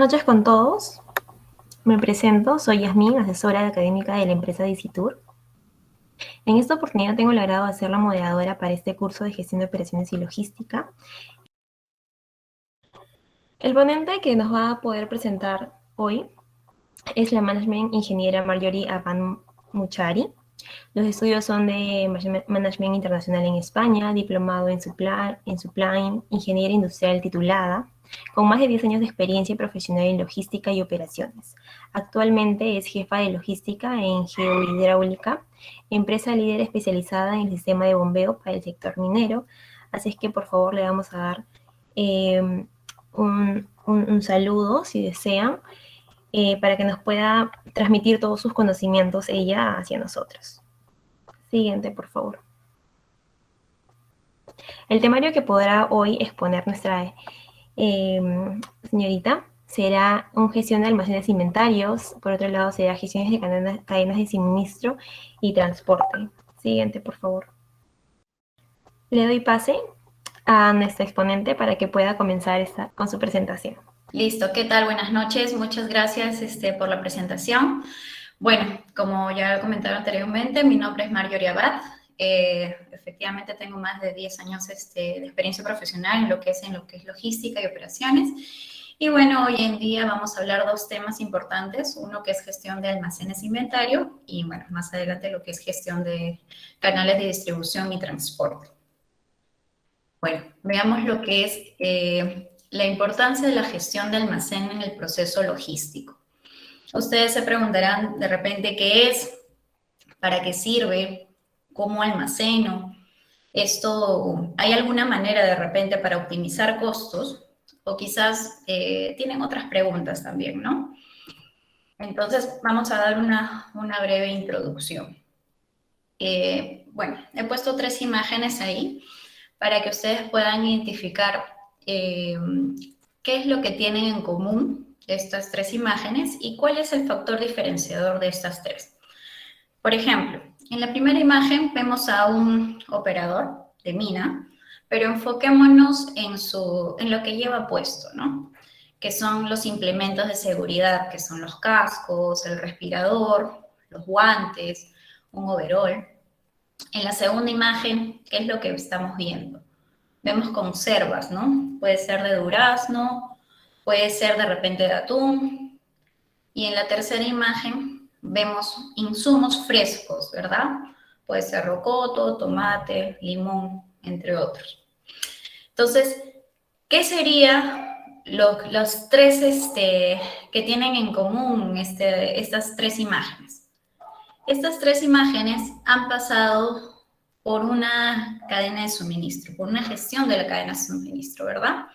noches con todos. Me presento, soy Yasmín, asesora académica de la empresa Dicitur. En esta oportunidad tengo el agrado de ser la moderadora para este curso de gestión de operaciones y logística. El ponente que nos va a poder presentar hoy es la Management Ingeniera Marjorie Aban Muchari. Los estudios son de Management Internacional en España, diplomado en Supply, Ingeniera Industrial titulada, con más de 10 años de experiencia profesional en logística y operaciones. Actualmente es jefa de logística en Geohidráulica, empresa líder especializada en el sistema de bombeo para el sector minero. Así es que por favor le vamos a dar un saludo, si desean, para que nos pueda transmitir todos sus conocimientos ella hacia nosotros. Siguiente, por favor. El temario que podrá hoy exponer nuestra señorita será gestión de almacenes e inventarios. Por otro lado, será gestiones de cadenas de suministro y transporte. Siguiente, por favor. Le doy pase a nuestra exponente para que pueda comenzar con su presentación. Listo, ¿qué tal? Buenas noches, muchas gracias por la presentación. Bueno, como ya comentaron anteriormente, mi nombre es Marjorie Abad. Efectivamente tengo más de 10 años de experiencia profesional en lo que es logística y operaciones. Y bueno, hoy en día vamos a hablar dos temas importantes, uno que es gestión de almacenes e inventario y bueno, más adelante lo que es gestión de canales de distribución y transporte. Bueno, veamos lo que es la importancia de la gestión de almacén en el proceso logístico. Ustedes se preguntarán de repente qué es, para qué sirve, cómo almaceno. ¿Hay alguna manera de repente para optimizar costos? O quizás tienen otras preguntas también, ¿no? Entonces, vamos a dar una breve introducción. Bueno, he puesto 3 imágenes ahí para que ustedes puedan identificar qué es lo que tienen en común estas 3 imágenes y cuál es el factor diferenciador de estas 3. Por ejemplo, en la primera imagen vemos a un operador de mina, pero enfoquémonos en lo que lleva puesto, ¿no? Que son los implementos de seguridad, que son los cascos, el respirador, los guantes, un overol. En la segunda imagen, ¿qué es lo que estamos viendo? Vemos conservas, ¿no? Puede ser de durazno, puede ser de repente de atún. Y en la tercera imagen vemos insumos frescos, ¿verdad? Puede ser rocoto, tomate, limón, entre otros. Entonces, ¿qué sería los 3 que tienen en común estas 3 imágenes? Estas 3 imágenes han pasado por una cadena de suministro, por una gestión de la cadena de suministro, ¿verdad?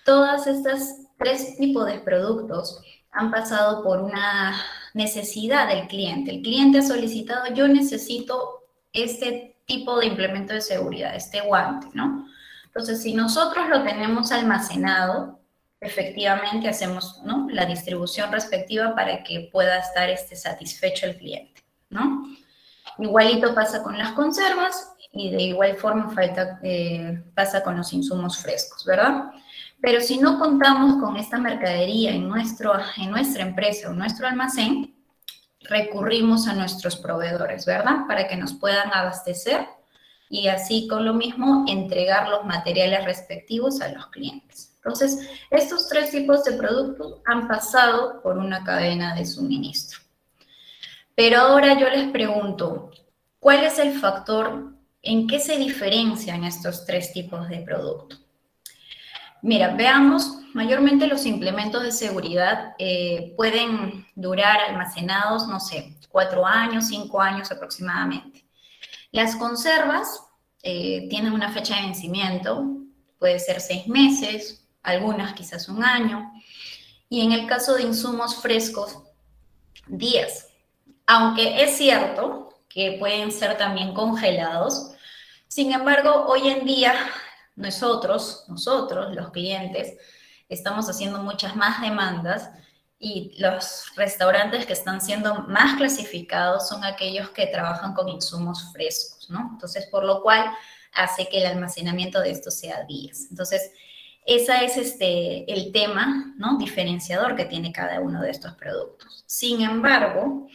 Todas estas 3 tipos de productos han pasado por una necesidad del cliente. El cliente ha solicitado, yo necesito este tipo de implemento de seguridad, este guante, ¿no? Entonces, si nosotros lo tenemos almacenado, efectivamente hacemos, ¿no?, la distribución respectiva para que pueda estar satisfecho el cliente, ¿no? Igualito pasa con las conservas y de igual forma pasa con los insumos frescos, ¿verdad? Pero si no contamos con esta mercadería en nuestra empresa o nuestro almacén, recurrimos a nuestros proveedores, ¿verdad? Para que nos puedan abastecer y así con lo mismo entregar los materiales respectivos a los clientes. Entonces, estos 3 tipos de productos han pasado por una cadena de suministro. Pero ahora yo les pregunto, ¿cuál es el factor en qué se diferencian estos 3 tipos de productos? Mira, veamos, mayormente los implementos de seguridad pueden durar almacenados, no sé, 4 años, 5 años aproximadamente. Las conservas tienen una fecha de vencimiento, puede ser 6 meses, algunas quizás 1 año, y en el caso de insumos frescos, días. Aunque es cierto que pueden ser también congelados, sin embargo, hoy en día nosotros, los clientes, estamos haciendo muchas más demandas y los restaurantes que están siendo más clasificados son aquellos que trabajan con insumos frescos, ¿no? Entonces, por lo cual hace que el almacenamiento de estos sea días. Entonces, Ese es el tema, ¿no?, diferenciador que tiene cada uno de estos productos. Sin embargo,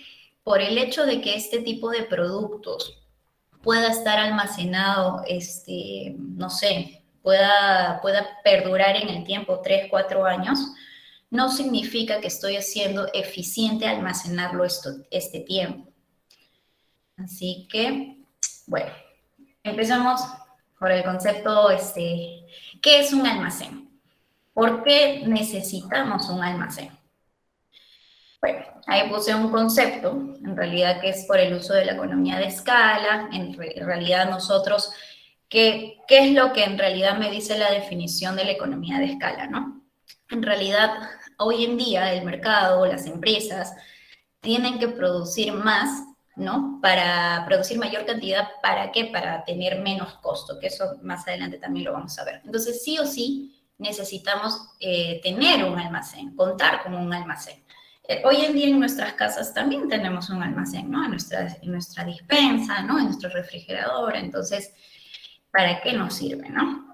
por el hecho de que este tipo de productos pueda estar almacenado, no sé, pueda perdurar en el tiempo 3, 4 años, no significa que estoy haciendo eficiente almacenarlo este tiempo. Así que, bueno, empezamos por el concepto, ¿qué es un almacén? ¿Por qué necesitamos un almacén? Bueno, ahí puse un concepto, en realidad que es por el uso de la economía de escala, en realidad nosotros, ¿qué es lo que en realidad me dice la definición de la economía de escala, no? En realidad, hoy en día el mercado, las empresas, tienen que producir más, ¿no? Para producir mayor cantidad, ¿para qué? Para tener menos costo, que eso más adelante también lo vamos a ver. Entonces, sí o sí, necesitamos tener un almacén, contar con un almacén. Hoy en día en nuestras casas también tenemos un almacén, ¿no? En nuestra despensa, ¿no? En nuestro refrigerador. Entonces, ¿para qué nos sirve, no?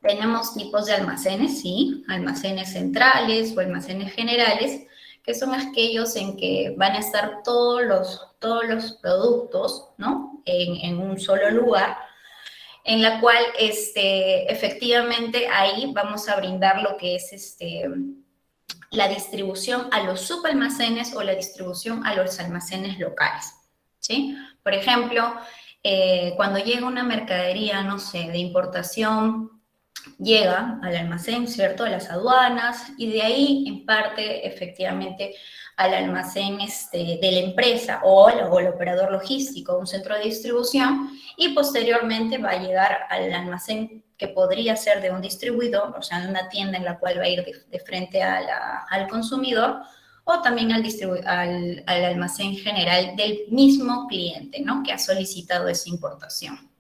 Tenemos tipos de almacenes, sí, almacenes centrales o almacenes generales, que son aquellos en que van a estar todos los productos, ¿no?, en un solo lugar, en la cual efectivamente ahí vamos a brindar lo que es la distribución a los subalmacenes o la distribución a los almacenes locales, ¿sí? Por ejemplo, cuando llega una mercadería, no sé, de importación, llega al almacén, ¿cierto?, a las aduanas, y de ahí, en parte, efectivamente, al almacén de la empresa o el operador logístico, un centro de distribución, y posteriormente va a llegar al almacén que podría ser de un distribuidor, o sea, una tienda en la cual va a ir de frente al consumidor, o también al almacén general del mismo cliente, ¿no?, que ha solicitado esa importación.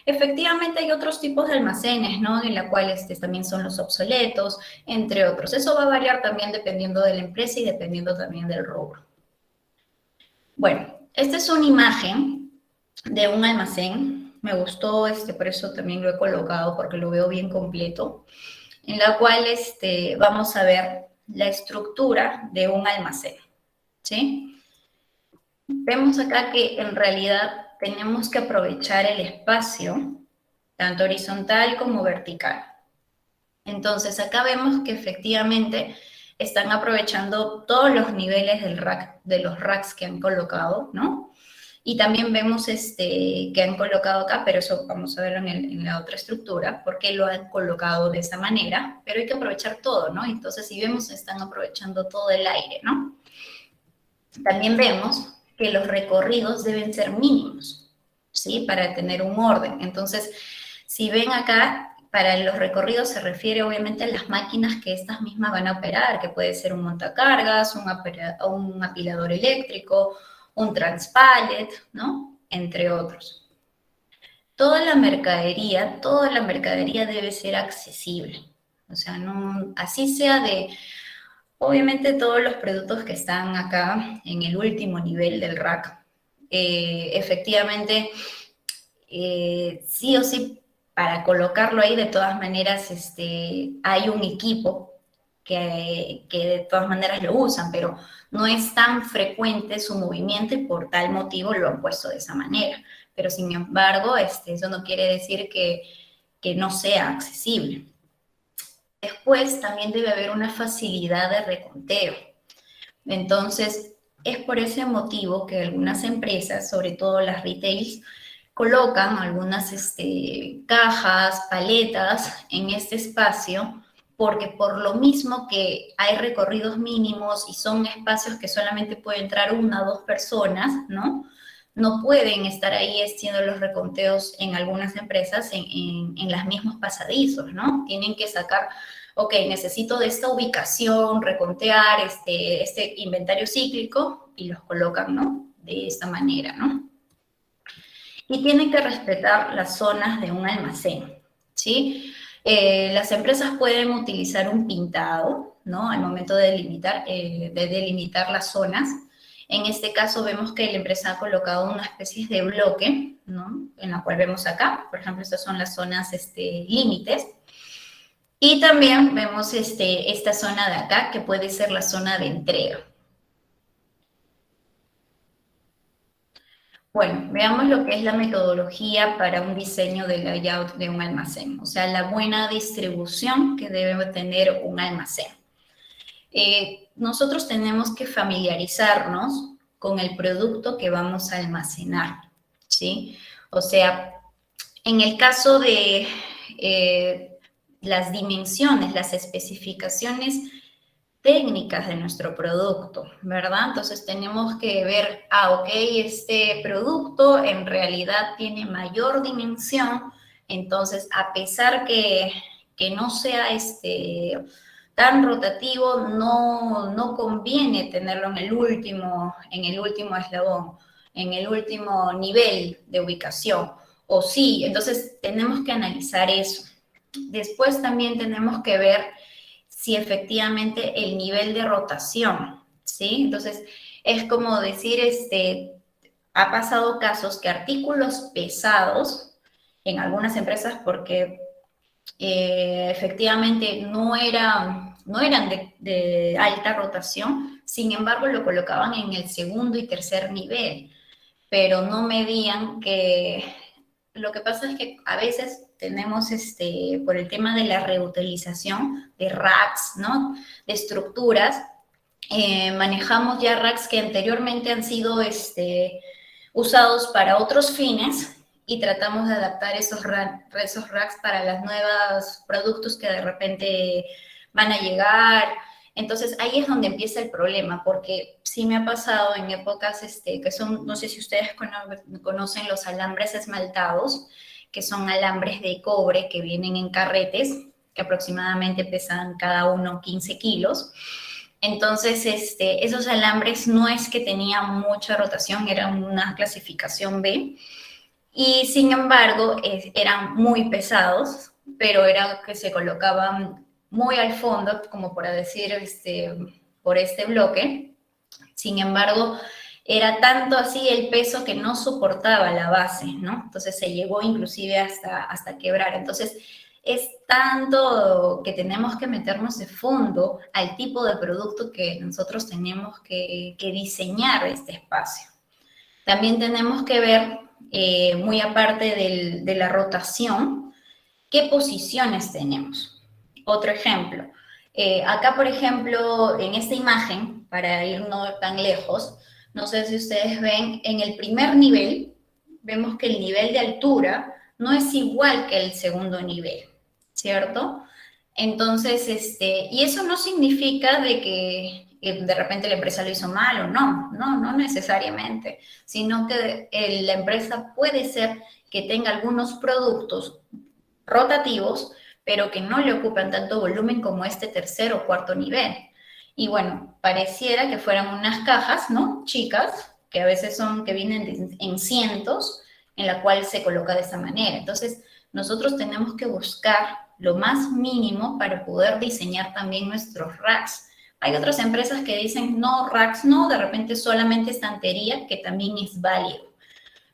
Efectivamente hay otros tipos de almacenes, ¿no?, en la cual también son los obsoletos, entre otros. Eso va a variar también dependiendo de la empresa y dependiendo también del rubro. Bueno, esta es una imagen de un almacén. Me gustó, por eso también lo he colocado, porque lo veo bien completo, en la cual vamos a ver la estructura de un almacén, ¿sí? Vemos acá que en realidad tenemos que aprovechar el espacio, tanto horizontal como vertical. Entonces, acá vemos que efectivamente están aprovechando todos los niveles del rack, de los racks que han colocado, ¿no? Y también vemos que han colocado acá, pero eso vamos a verlo en la otra estructura, porque lo han colocado de esa manera, pero hay que aprovechar todo, ¿no? Entonces, si vemos, están aprovechando todo el aire, ¿no? También vemos que los recorridos deben ser mínimos, ¿sí? Para tener un orden. Entonces, si ven acá, para los recorridos se refiere obviamente a las máquinas que estas mismas van a operar, que puede ser un montacargas, un apilador eléctrico, un transpallet, ¿no? Entre otros. Toda la mercadería debe ser accesible. O sea, no, así sea obviamente todos los productos que están acá en el último nivel del rack, efectivamente, sí o sí, para colocarlo ahí, de todas maneras, hay un equipo que de todas maneras lo usan, pero no es tan frecuente su movimiento y por tal motivo lo han puesto de esa manera. Pero sin embargo, eso no quiere decir que no sea accesible. Después también debe haber una facilidad de reconteo. Entonces, es por ese motivo que algunas empresas, sobre todo las retails, colocan algunas cajas, paletas en este espacio, porque por lo mismo que hay recorridos mínimos y son espacios que solamente puede entrar una o dos personas, ¿no? No pueden estar ahí haciendo los reconteos en algunas empresas en las mismos pasadizos, ¿no? Tienen que sacar, ok, necesito de esta ubicación, recontear este inventario cíclico y los colocan, ¿no? De esta manera, ¿no? Y tienen que respetar las zonas de un almacén, ¿sí? Las empresas pueden utilizar un pintado, ¿no? Al momento de delimitar las zonas. En este caso vemos que la empresa ha colocado una especie de bloque, ¿no?, en la cual vemos acá, por ejemplo, estas son las zonas límites. Y también vemos esta zona de acá, que puede ser la zona de entrega. Bueno, veamos lo que es la metodología para un diseño de layout de un almacén, o sea, la buena distribución que debe tener un almacén. Nosotros tenemos que familiarizarnos con el producto que vamos a almacenar, ¿sí? O sea, en el caso de las dimensiones, las especificaciones técnicas de nuestro producto, ¿verdad? Entonces tenemos que ver, ok, este producto en realidad tiene mayor dimensión, entonces a pesar que no sea tan rotativo, no conviene tenerlo en el último eslabón, en el último nivel de ubicación. O sí, entonces tenemos que analizar eso. Después también tenemos que ver si efectivamente el nivel de rotación, ¿sí? Entonces, es como decir, ha pasado casos que artículos pesados en algunas empresas, porque efectivamente no eran de alta rotación, sin embargo lo colocaban en el segundo y tercer nivel, pero no medían que lo que pasa es que a veces tenemos, por el tema de la reutilización de racks, ¿no? De estructuras, manejamos ya racks que anteriormente han sido usados para otros fines y tratamos de adaptar esos racks para los nuevos productos que de repente van a llegar. Entonces ahí es donde empieza el problema, porque sí me ha pasado en épocas que son, no sé si ustedes conocen los alambres esmaltados, que son alambres de cobre que vienen en carretes, que aproximadamente pesan cada uno 15 kilos. Entonces, esos alambres no es que tenían mucha rotación, eran una clasificación B, y sin embargo eran muy pesados, pero era que se colocaban muy al fondo, como para decir, por este bloque. Sin embargo, era tanto así el peso que no soportaba la base, ¿no? Entonces se llegó inclusive hasta quebrar. Entonces, es tanto que tenemos que meternos de fondo al tipo de producto que nosotros tenemos que diseñar este espacio. También tenemos que ver, muy aparte de la rotación, qué posiciones tenemos. Otro ejemplo. Acá, por ejemplo, en esta imagen, para ir no tan lejos, no sé si ustedes ven, en el primer nivel, vemos que el nivel de altura no es igual que el segundo nivel, ¿cierto? Entonces, y eso no significa de que de repente la empresa lo hizo mal o no necesariamente, sino que la empresa puede ser que tenga algunos productos rotativos, pero que no le ocupan tanto volumen como este tercer o cuarto nivel. Y bueno, pareciera que fueran unas cajas, ¿no? Chicas, que a veces son, que vienen en cientos, en la cual se coloca de esa manera. Entonces, nosotros tenemos que buscar lo más mínimo para poder diseñar también nuestros racks. Hay otras empresas que dicen, no, racks no, de repente solamente estantería, que también es válido,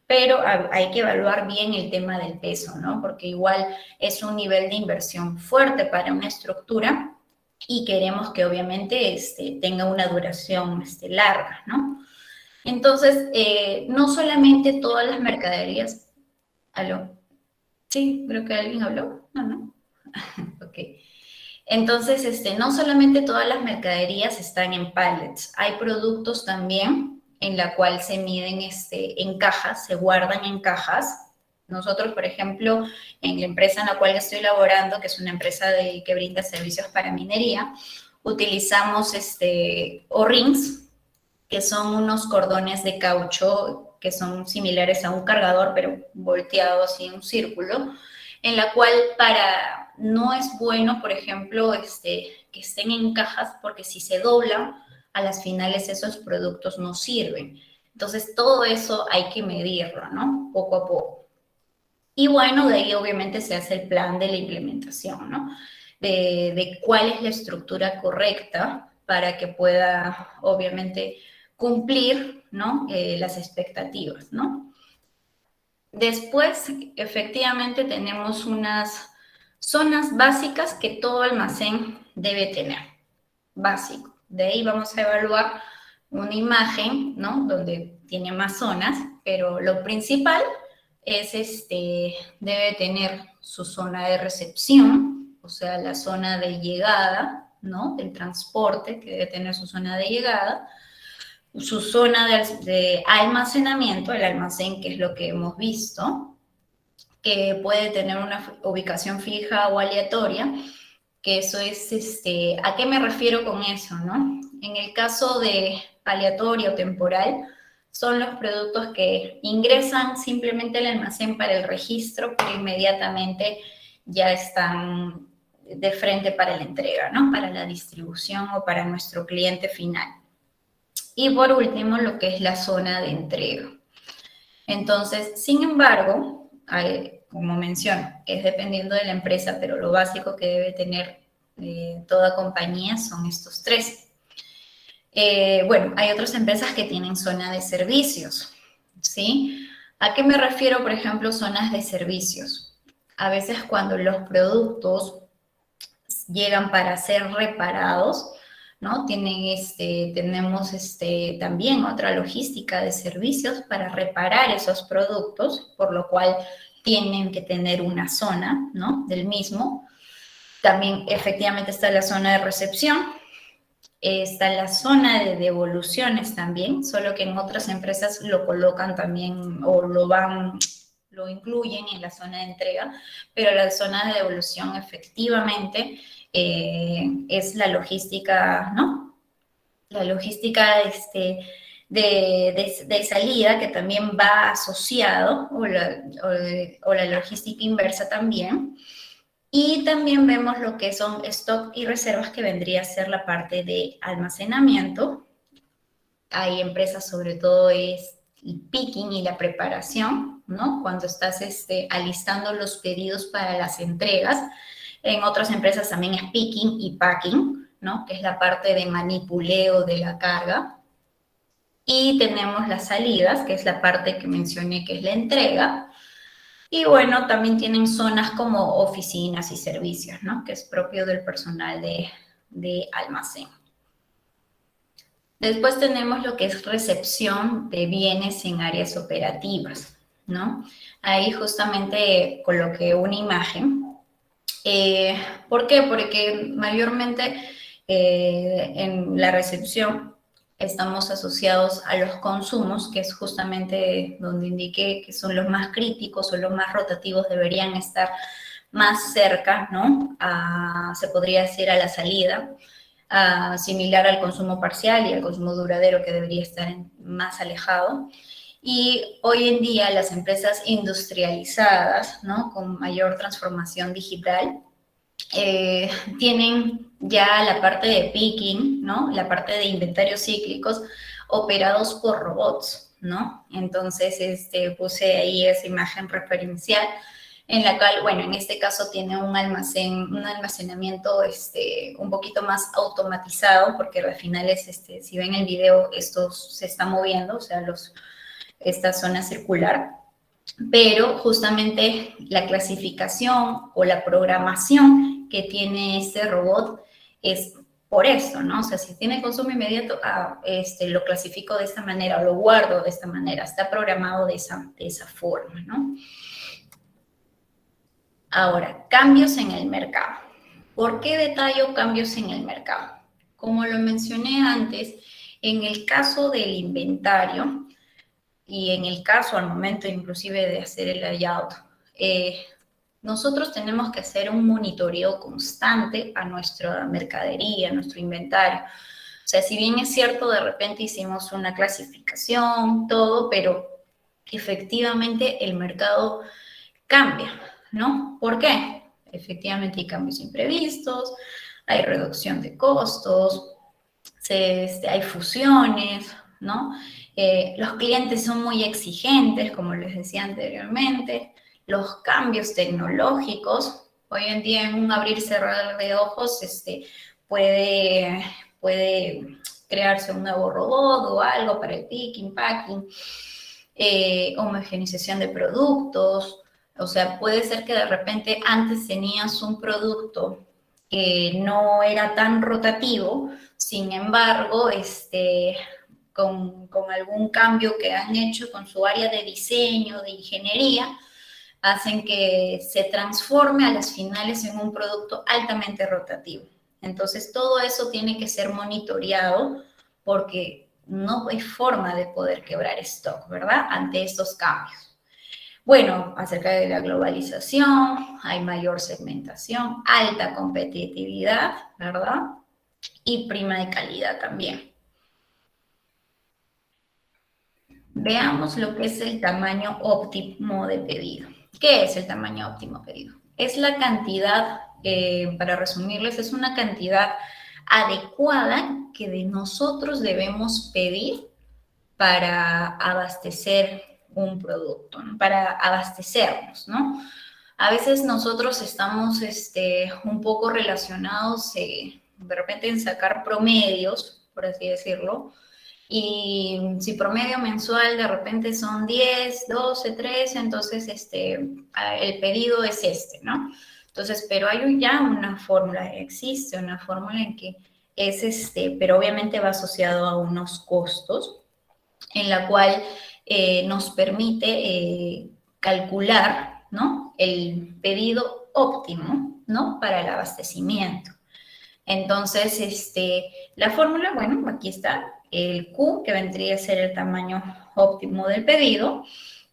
pero hay que evaluar bien el tema del peso, ¿no? Porque igual es un nivel de inversión fuerte para una estructura y queremos que obviamente tenga una duración larga, ¿no? Entonces, no solamente todas las mercaderías... ¿Aló? Sí, creo que alguien habló. No. Ok. Entonces, no solamente todas las mercaderías están en pallets, hay productos también en la cual se miden en cajas, se guardan en cajas. Nosotros, por ejemplo, en la empresa en la cual estoy laborando, que es una empresa que brinda servicios para minería, utilizamos O-rings, que son unos cordones de caucho que son similares a un cargador, pero volteado así en un círculo, en la cual no es bueno, por ejemplo, que estén en cajas, porque si se doblan, a las finales esos productos no sirven. Entonces, todo eso hay que medirlo, ¿no? Poco a poco. Y bueno, de ahí obviamente se hace el plan de la implementación, ¿no? De cuál es la estructura correcta para que pueda, obviamente, cumplir, ¿no? Las expectativas, ¿no? Después, efectivamente, tenemos Zonas básicas que todo almacén debe tener, básico. De ahí vamos a evaluar una imagen, ¿no? Donde tiene más zonas, pero lo principal es, debe tener su zona de recepción, o sea, la zona de llegada, ¿no? Del transporte, que debe tener su zona de llegada, su zona de almacenamiento, el almacén, que es lo que hemos visto, que puede tener una ubicación fija o aleatoria, que eso es, ¿a qué me refiero con eso, no? En el caso de aleatorio o temporal, son los productos que ingresan simplemente al almacén para el registro, pero inmediatamente ya están de frente para la entrega, ¿no? Para la distribución o para nuestro cliente final. Y por último, lo que es la zona de entrega. Entonces, sin embargo, como menciono, es dependiendo de la empresa, pero lo básico que debe tener toda compañía son estos tres. Bueno, hay otras empresas que tienen zona de servicios, ¿sí? ¿A qué me refiero, por ejemplo, zonas de servicios? A veces cuando los productos llegan para ser reparados, ¿no? Tenemos también otra logística de servicios para reparar esos productos, por lo cual tienen que tener una zona, ¿no? Del mismo. También efectivamente está la zona de recepción, está la zona de devoluciones también, solo que en otras empresas lo colocan también o lo incluyen en la zona de entrega, pero la zona de devolución efectivamente es la logística, ¿no? La logística de salida que también va asociado, o la logística inversa también. Y también vemos lo que son stock y reservas, que vendría a ser la parte de almacenamiento. Hay empresas, sobre todo es el picking y la preparación, ¿no? Cuando estás alistando los pedidos para las entregas. En otras empresas también es picking y packing, ¿no? Que es la parte de manipuleo de la carga. Y tenemos las salidas, que es la parte que mencioné, que es la entrega. Y bueno, también tienen zonas como oficinas y servicios, ¿no? Que es propio del personal de almacén. Después tenemos lo que es recepción de bienes en áreas operativas, ¿no? Ahí justamente coloqué una imagen. ¿Por qué? Porque mayormente en la recepción estamos asociados a los consumos, que es justamente donde indiqué que son los más críticos o los más rotativos, deberían estar más cerca, ¿no? Se podría decir a la salida, similar al consumo parcial y al consumo duradero, que debería estar más alejado. Y hoy en día las empresas industrializadas, ¿no? Con mayor transformación digital, tienen ya la parte de picking, ¿no? La parte de inventarios cíclicos operados por robots, ¿no? Entonces, puse ahí esa imagen referencial en la cual, bueno, en este caso tiene un almacenamiento un poquito más automatizado, porque al final si ven el video, esto se está moviendo, o sea, esta zona circular, pero justamente la clasificación o la programación que tiene este robot es por eso, ¿no? O sea, si tiene consumo inmediato, lo clasifico de esta manera o lo guardo de esta manera, está programado de esa forma, ¿no? Ahora, cambios en el mercado. ¿Por qué detallo cambios en el mercado? Como lo mencioné antes, en el caso del inventario y en el caso al momento inclusive de hacer el layout, nosotros tenemos que hacer un monitoreo constante a nuestra mercadería, a nuestro inventario. O sea, si bien es cierto, de repente hicimos una clasificación, todo, pero efectivamente el mercado cambia, ¿no? ¿Por qué? Efectivamente hay cambios imprevistos, hay reducción de costos, hay fusiones, ¿no? Los clientes son muy exigentes, como les decía anteriormente, los cambios tecnológicos, hoy en día en un abrir y cerrar de ojos, puede crearse un nuevo robot o algo para el picking, packing, homogeneización de productos, O sea, puede ser que de repente antes tenías un producto que no era tan rotativo, sin embargo, con algún cambio que han hecho con su área de diseño, de ingeniería, hacen que se transforme a las finales en un producto altamente rotativo. Entonces, todo eso tiene que ser monitoreado porque no hay forma de poder quebrar stock, ¿verdad? Ante estos cambios. Bueno, acerca de la globalización, hay mayor segmentación, alta competitividad, ¿verdad? Y prima de calidad también. Veamos lo que es el tamaño óptimo de pedido. ¿Qué es el tamaño óptimo de pedido? Es la cantidad, para resumirles, es una cantidad adecuada que de nosotros debemos pedir para abastecer un producto, ¿no? Para abastecernos, ¿no? A veces nosotros estamos un poco relacionados de repente en sacar promedios, por así decirlo, y si promedio mensual de repente son 10, 12, 13, entonces el pedido es ¿no? Entonces, pero hay ya una fórmula, existe una fórmula en que es pero obviamente va asociado a unos costos, en la cual nos permite calcular, ¿no? El pedido óptimo, ¿no? Para el abastecimiento. Entonces, la fórmula, bueno, aquí está, el Q, que vendría a ser el tamaño óptimo del pedido,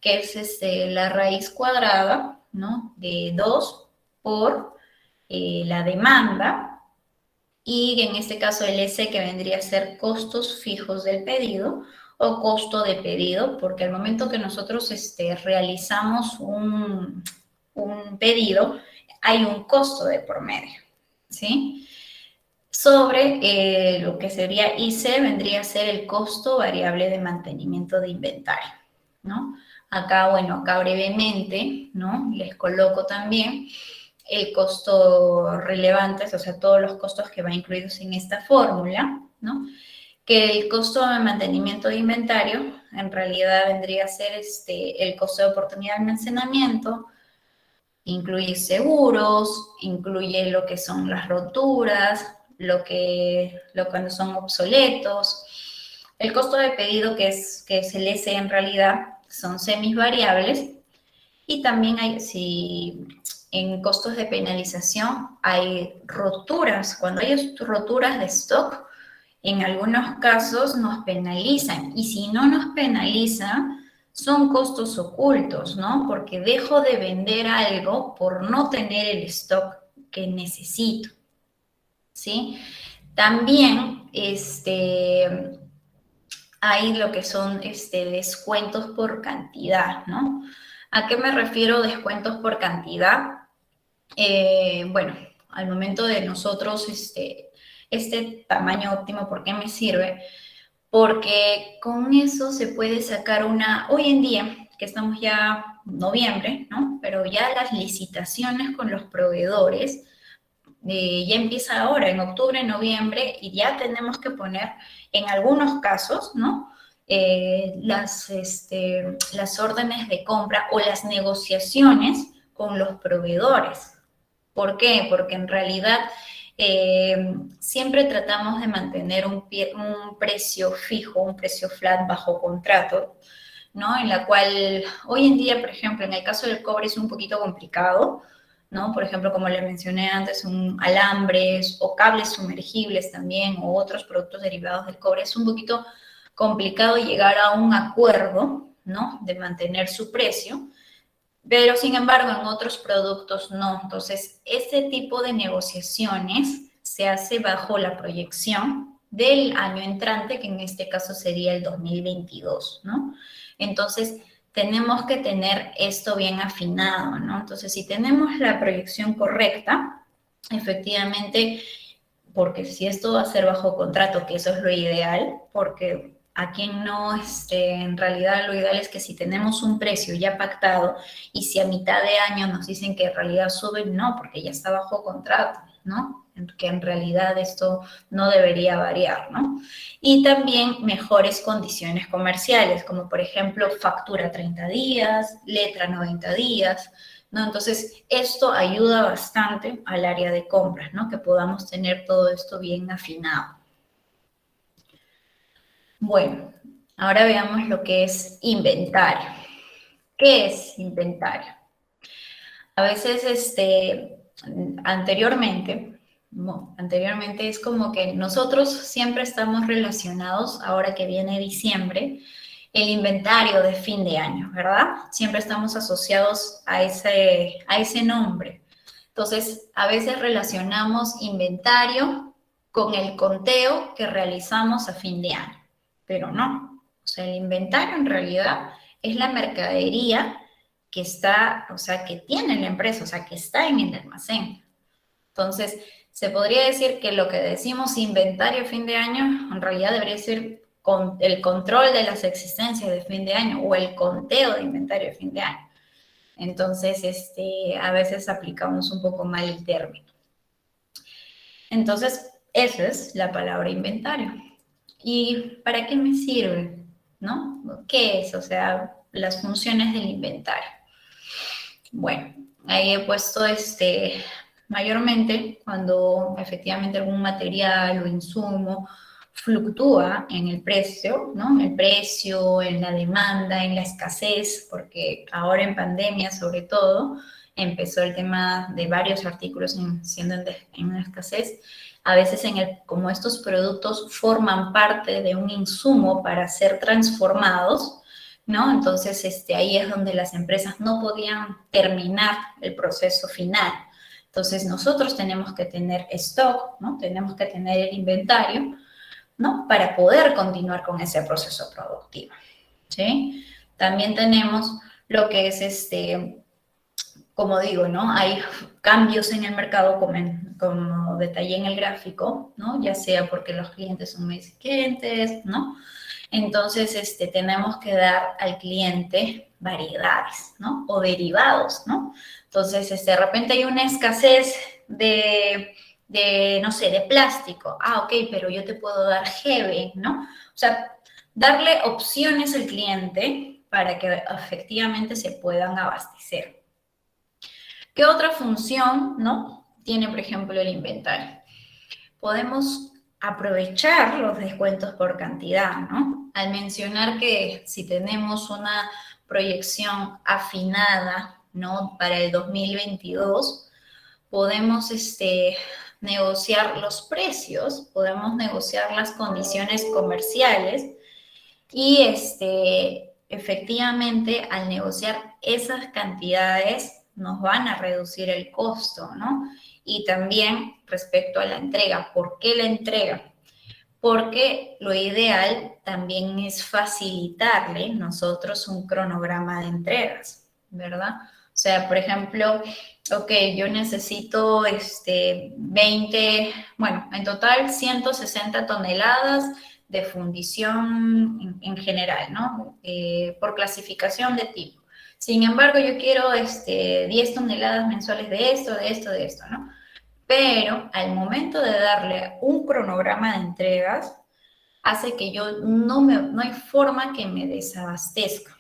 que es la raíz cuadrada, ¿no? De 2 por la demanda, y en este caso el S, que vendría a ser costos fijos del pedido o costo de pedido, porque al momento que nosotros realizamos un pedido, hay un costo de por medio, ¿sí? Sobre lo que sería IC, vendría a ser el costo variable de mantenimiento de inventario, ¿no? Acá, bueno, acá brevemente, ¿no? Les coloco también el costo relevante, o sea, todos los costos que van incluidos en esta fórmula, ¿no? Que el costo de mantenimiento de inventario en realidad vendría a ser el costo de oportunidad de almacenamiento, incluye seguros, incluye lo que son las roturas, cuando son obsoletos. El costo de pedido, que es el S en realidad, son semisvariables. Y también hay, si en costos de penalización hay roturas, cuando hay roturas de stock, en algunos casos nos penalizan. Y si no nos penalizan, son costos ocultos, ¿no? Porque dejo de vender algo por no tener el stock que necesito, ¿sí? También hay lo que son descuentos por cantidad, ¿no? ¿A qué me refiero descuentos por cantidad? Bueno, al momento de nosotros, este tamaño óptimo, ¿por qué me sirve? Porque con eso se puede sacar hoy en día, que estamos ya en noviembre, ¿no? Pero ya las licitaciones con los proveedores ya empieza ahora, en octubre, noviembre, y ya tenemos que poner, en algunos casos, ¿no? Las órdenes de compra o las negociaciones con los proveedores. ¿Por qué? Porque en realidad siempre tratamos de mantener un precio fijo, un precio flat bajo contrato, ¿no? En la cual hoy en día, por ejemplo, en el caso del cobre es un poquito complicado, ¿no? Por ejemplo, como les mencioné antes, alambres o cables sumergibles también o otros productos derivados del cobre. Es un poquito complicado llegar a un acuerdo, ¿no? De mantener su precio, pero sin embargo en otros productos no. Entonces, ese tipo de negociaciones se hace bajo la proyección del año entrante, que en este caso sería el 2022, ¿no? Entonces, tenemos que tener esto bien afinado, ¿no? Entonces, si tenemos la proyección correcta, efectivamente, porque si esto va a ser bajo contrato, que eso es lo ideal, porque a quien no, en realidad lo ideal es que si tenemos un precio ya pactado y si a mitad de año nos dicen que en realidad sube, no, porque ya está bajo contrato, ¿no? que en realidad esto no debería variar, ¿no? Y también mejores condiciones comerciales, como por ejemplo factura 30 días, letra 90 días, ¿no? Entonces, esto ayuda bastante al área de compras, ¿no? Que podamos tener todo esto bien afinado. Bueno, ahora veamos lo que es inventario. ¿Qué es inventario? A veces, anteriormente, no, anteriormente es como que nosotros siempre estamos relacionados, ahora que viene diciembre, el inventario de fin de año, ¿verdad? Siempre estamos asociados a ese nombre. Entonces, a veces relacionamos inventario con el conteo que realizamos a fin de año, pero no. O sea, el inventario en realidad es la mercadería que está, o sea, que tiene la empresa, o sea, que está en el almacén. Entonces, se podría decir que lo que decimos inventario a fin de año, en realidad debería ser con el control de las existencias de fin de año o el conteo de inventario de fin de año. Entonces, a veces aplicamos un poco mal el término. Entonces, esa es la palabra inventario. ¿Y para qué me sirve? ¿No? ¿Qué es? O sea, las funciones del inventario. Bueno, ahí he puesto mayormente cuando efectivamente algún material o insumo fluctúa en el precio, ¿no? En el precio, en la demanda, en la escasez, porque ahora en pandemia sobre todo empezó el tema de varios artículos siendo en una escasez. A veces como estos productos forman parte de un insumo para ser transformados, ¿no? Entonces, ahí es donde las empresas no podían terminar el proceso final. Entonces, nosotros tenemos que tener stock, ¿no? Tenemos que tener el inventario, ¿no? Para poder continuar con ese proceso productivo, ¿sí? También tenemos lo que es como digo, ¿no? Hay cambios en el mercado, como detallé en el gráfico, ¿no? Ya sea porque los clientes son más exigentes, ¿no? Entonces, tenemos que dar al cliente variedades, ¿no? O derivados, ¿no? Entonces, de repente hay una escasez no sé, de plástico. Ah, ok, pero yo te puedo dar Hebe, ¿no? O sea, darle opciones al cliente para que efectivamente se puedan abastecer. ¿Qué otra función, no? Tiene, por ejemplo, el inventario. Podemos aprovechar los descuentos por cantidad, ¿no? Al mencionar que si tenemos una proyección afinada, ¿no? Para el 2022, podemos negociar los precios, podemos negociar las condiciones comerciales y efectivamente al negociar esas cantidades nos van a reducir el costo, ¿no? Y también respecto a la entrega, ¿por qué la entrega? Porque lo ideal también es facilitarle nosotros un cronograma de entregas, ¿verdad? O sea, por ejemplo, ok, yo necesito 20, bueno, en total 160 toneladas de fundición en general, ¿no? Por clasificación de tipo. Sin embargo, yo quiero 10 toneladas mensuales de esto, de esto, de esto, ¿no? Pero al momento de darle un cronograma de entregas, hace que yo no hay forma que me desabastezca,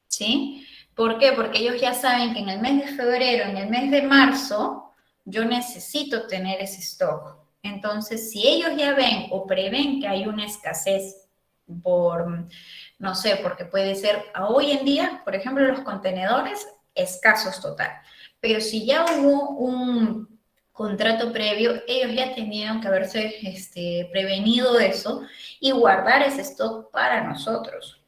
¿sí? ¿Por qué? Porque ellos ya saben que en el mes de febrero, en el mes de marzo, yo necesito tener ese stock. Entonces, si ellos ya ven o prevén que hay una escasez por, no sé, porque puede ser a hoy en día, por ejemplo, los contenedores escasos total. Pero si ya hubo un contrato previo, ellos ya tenían que haberse prevenido eso y guardar ese stock para nosotros.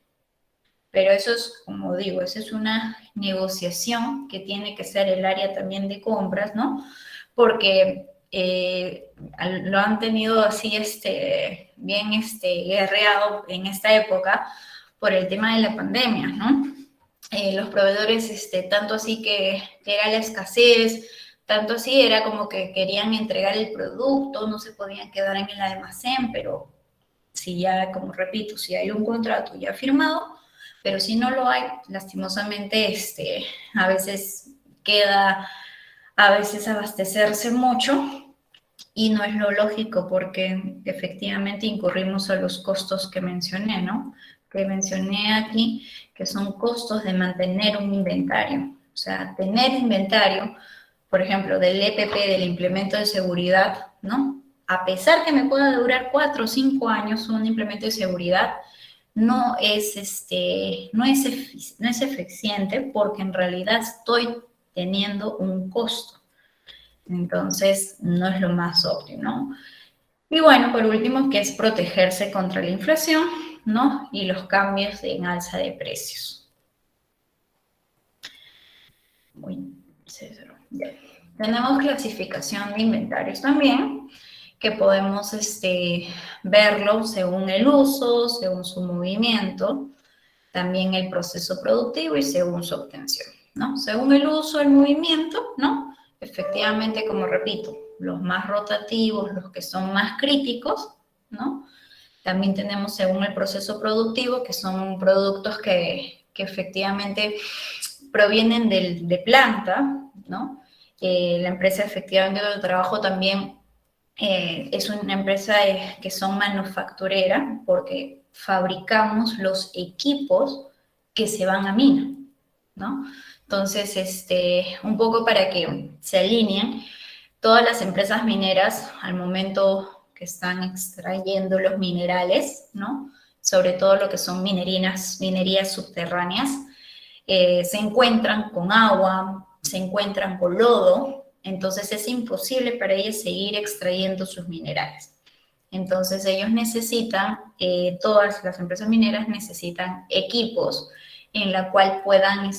Pero eso es, como digo, esa es una negociación que tiene que ser el área también de compras, ¿no? Porque lo han tenido así, bien guerreado en esta época por el tema de la pandemia, ¿no? Los proveedores, tanto así que era la escasez, tanto así era como que querían entregar el producto, no se podían quedar en el almacén, pero si ya, como repito, si hay un contrato ya firmado, pero si no lo hay, lastimosamente, a veces queda, a veces abastecerse mucho Y no es lo lógico porque efectivamente incurrimos a los costos que mencioné, ¿no? Que mencioné aquí, que son costos de mantener un inventario. O sea, tener inventario, por ejemplo, del EPP, del implemento de seguridad, ¿no? A pesar que me pueda durar 4 o 5 años un implemento de seguridad, no es eficiente porque en realidad estoy teniendo un costo. Entonces, no es lo más óptimo, ¿no? Y bueno, por último, que es protegerse contra la inflación, ¿no? Y los cambios en alza de precios. Uy, se cerró. Ya. Tenemos clasificación de inventarios también, que podemos verlo según el uso, según su movimiento, también el proceso productivo y según su obtención, ¿no? Según el uso, el movimiento, ¿no? Efectivamente, como repito, los más rotativos, los que son más críticos, ¿no? También tenemos según el proceso productivo, que son productos que efectivamente provienen de planta, ¿no? La empresa efectivamente de trabajo también es una empresa que son manufacturera porque fabricamos los equipos que se van a mina, ¿no? Entonces, un poco para que se alineen, todas las empresas mineras al momento que están extrayendo los minerales, ¿no? Sobre todo lo que son minerías subterráneas, se encuentran con agua, se encuentran con lodo, entonces es imposible para ellos seguir extrayendo sus minerales. Entonces ellos necesitan, todas las empresas mineras necesitan equipos en la cual puedan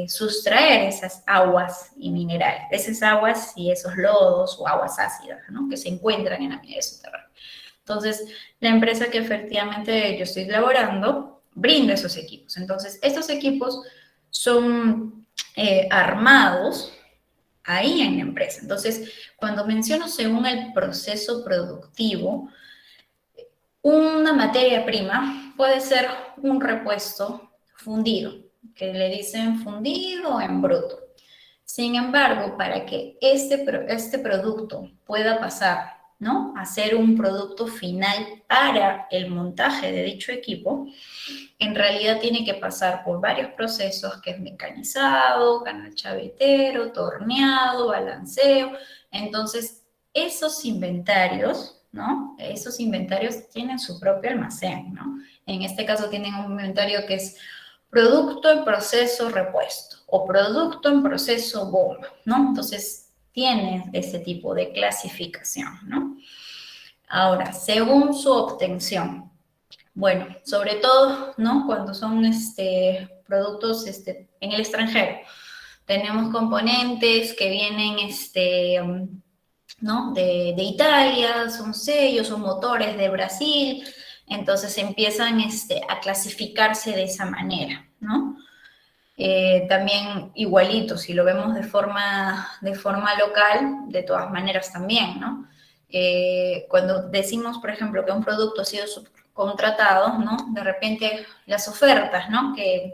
sustraer esas aguas y minerales, esas aguas y esos lodos o aguas ácidas, ¿no? Que se encuentran en la minería subterránea. Entonces, la empresa que efectivamente yo estoy laborando brinda esos equipos. Entonces, estos equipos son armados ahí en la empresa. Entonces, cuando menciono según el proceso productivo, una materia prima puede ser un repuesto fundido, que le dicen fundido en bruto. Sin embargo, para que este producto pueda pasar, ¿no?, a ser un producto final para el montaje de dicho equipo, en realidad tiene que pasar por varios procesos, que es mecanizado, canal chavetero, torneado, balanceo. Entonces, esos inventarios, ¿no? Esos inventarios tienen su propio almacén, ¿no? En este caso tienen un inventario que es producto en proceso repuesto o producto en proceso bomba, ¿no? Entonces, tiene ese tipo de clasificación, ¿no? Ahora, según su obtención, bueno, sobre todo, ¿no? Cuando son productos en el extranjero. Tenemos componentes que vienen ¿no? de Italia, son sellos, son motores de Brasil, entonces empiezan a clasificarse de esa manera, ¿no? También igualito, si lo vemos de forma local, de todas maneras también, ¿no? Cuando decimos, por ejemplo, que un producto ha sido subcontratado, ¿no? De repente las ofertas, ¿no? Que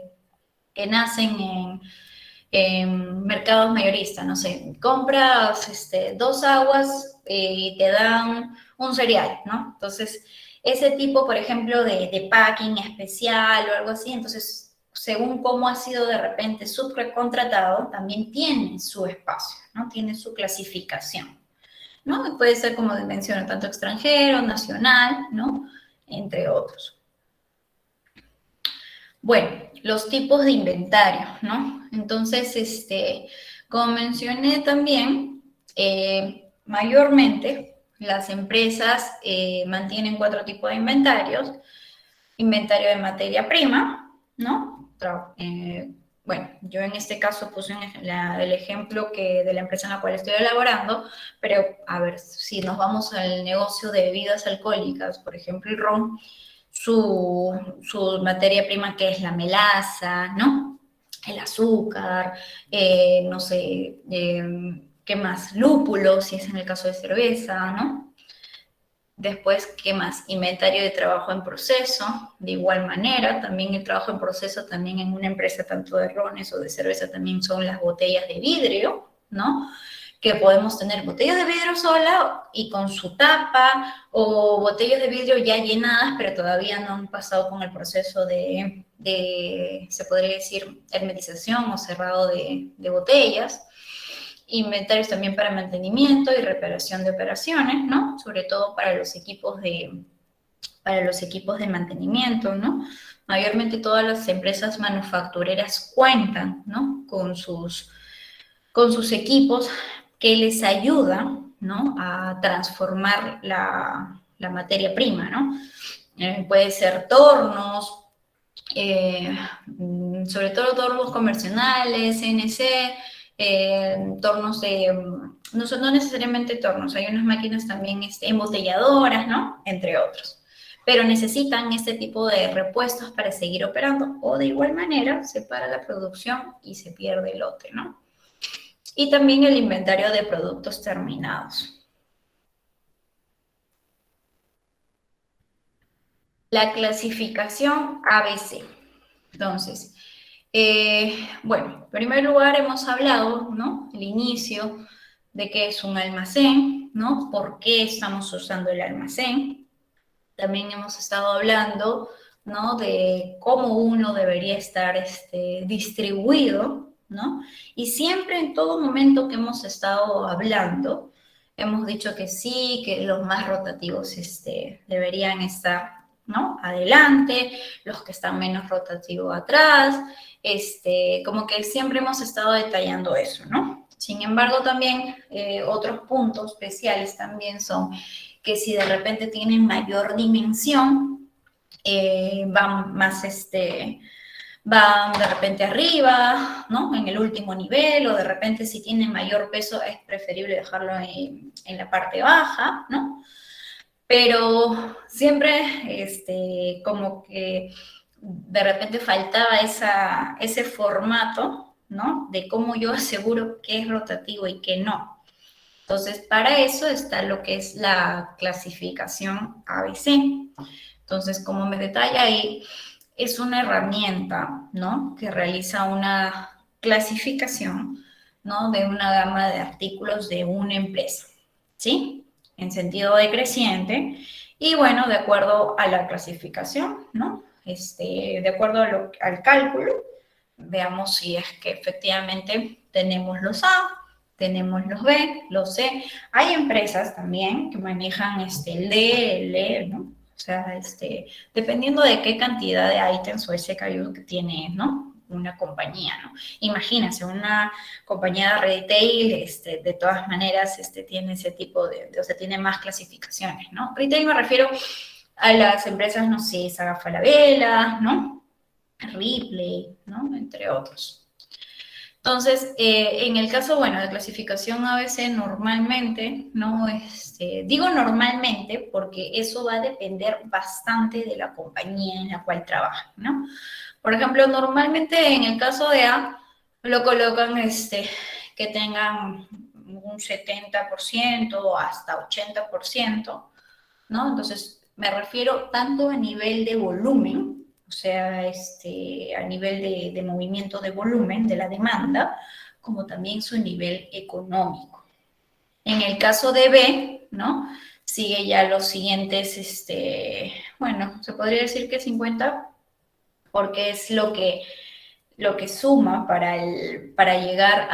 nacen en mercados mayoristas, no sé, compras 2 aguas y te dan un cereal, ¿no? Entonces, ese tipo, por ejemplo, de packing especial o algo así, entonces, según cómo ha sido de repente subcontratado, también tiene su espacio, ¿no? Tiene su clasificación, ¿no? Puede ser, como menciono, tanto extranjero, nacional, ¿no? Entre otros. Bueno, los tipos de inventario, ¿no? Entonces, como mencioné también, mayormente las empresas mantienen 4 tipos de inventarios. Inventario de materia prima, ¿no? Bueno, yo en este caso puse el ejemplo de la empresa en la cual estoy elaborando, pero a ver, si nos vamos al negocio de bebidas alcohólicas, por ejemplo el ron, su materia prima, que es la melaza, ¿no? El azúcar, no sé, ¿qué más? Lúpulo, si es en el caso de cerveza, ¿no? Después, ¿qué más? Inventario de trabajo en proceso, de igual manera, también el trabajo en proceso también en una empresa tanto de rones o de cerveza también son las botellas de vidrio, ¿no? que podemos tener botellas de vidrio sola y con su tapa, o botellas de vidrio ya llenadas, pero todavía no han pasado con el proceso de se podría decir, hermetización o cerrado de botellas. Inventarios también para mantenimiento y reparación de operaciones, ¿no? Sobre todo para los equipos de mantenimiento, ¿no? Mayormente todas las empresas manufactureras cuentan, ¿no? Con sus equipos que les ayudan, ¿no? A transformar la materia prima, ¿no? Puede ser tornos, sobre todo tornos convencionales, CNC, tornos no necesariamente tornos, hay unas máquinas también embotelladoras, ¿no? Entre otros. Pero necesitan este tipo de repuestos para seguir operando, o de igual manera se para la producción y se pierde el lote, ¿no? Y también el inventario de productos terminados. La clasificación ABC. Entonces, bueno, en primer lugar hemos hablado, ¿no? El inicio de qué es un almacén, ¿no? ¿Por qué estamos usando el almacén? También hemos estado hablando, ¿no? De cómo uno debería estar distribuido, ¿no? Y siempre en todo momento que hemos estado hablando, hemos dicho que sí, que los más rotativos deberían estar, ¿no? Adelante, los que están menos rotativos atrás, como que siempre hemos estado detallando eso, ¿no? Sin embargo, también otros puntos especiales también son que si de repente tienen mayor dimensión, van más, van de repente arriba, ¿no? En el último nivel, o de repente si tienen mayor peso es preferible dejarlo en la parte baja, ¿no? Pero siempre, como que de repente faltaba ese formato, ¿no? De cómo yo aseguro qué es rotativo y qué no. Entonces, para eso está lo que es la clasificación ABC. Entonces, como me detalla ahí, es una herramienta, ¿no? Que realiza una clasificación, ¿no? De una gama de artículos de una empresa, ¿sí? En sentido decreciente. Y bueno, de acuerdo a la clasificación, ¿no? De acuerdo al cálculo, veamos si es que efectivamente tenemos los A, tenemos los B, los C. Hay empresas también que manejan el D, el E, ¿no? O sea, dependiendo de qué cantidad de ítems o SKU que tiene, ¿no? Una compañía, ¿no? Imagínense, una compañía de retail, de todas maneras, tiene ese tipo o sea, tiene más clasificaciones, ¿no? Retail me refiero a las empresas, no sé, Saga Falabella, ¿no? Ripley, ¿no? Entre otros. Entonces, en el caso, bueno, de clasificación ABC, normalmente, ¿no? Digo normalmente porque eso va a depender bastante de la compañía en la cual trabajan, ¿no? Por ejemplo, normalmente en el caso de A, lo colocan que tengan un 70% o hasta 80%, ¿no? Entonces, me refiero tanto a nivel de volumen, o sea, a nivel de movimiento de volumen de la demanda, como también su nivel económico. En el caso de B, ¿no? Sigue ya los siguientes, bueno, se podría decir que 50, porque es lo que suma para llegar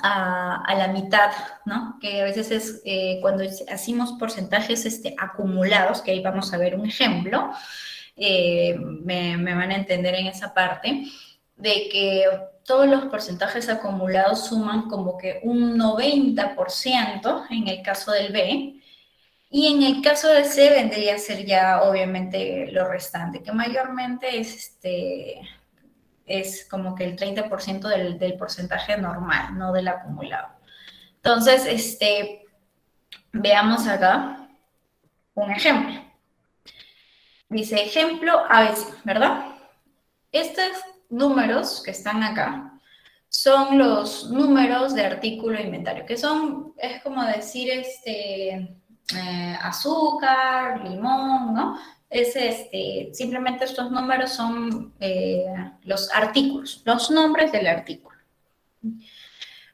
a la mitad, ¿no? Que a veces es cuando hacemos porcentajes acumulados, que ahí vamos a ver un ejemplo, me van a entender en esa parte, de que todos los porcentajes acumulados suman como que un 90% en el caso del B, y en el caso del C vendría a ser ya obviamente lo restante, que mayormente es como que el 30% del porcentaje normal, no del acumulado. Entonces, veamos acá un ejemplo. Dice ejemplo ABC, ¿verdad? Estos números que están acá son los números de artículo de inventario, que son, es como decir, azúcar, limón, ¿no? Simplemente estos números son los artículos, los nombres del artículo.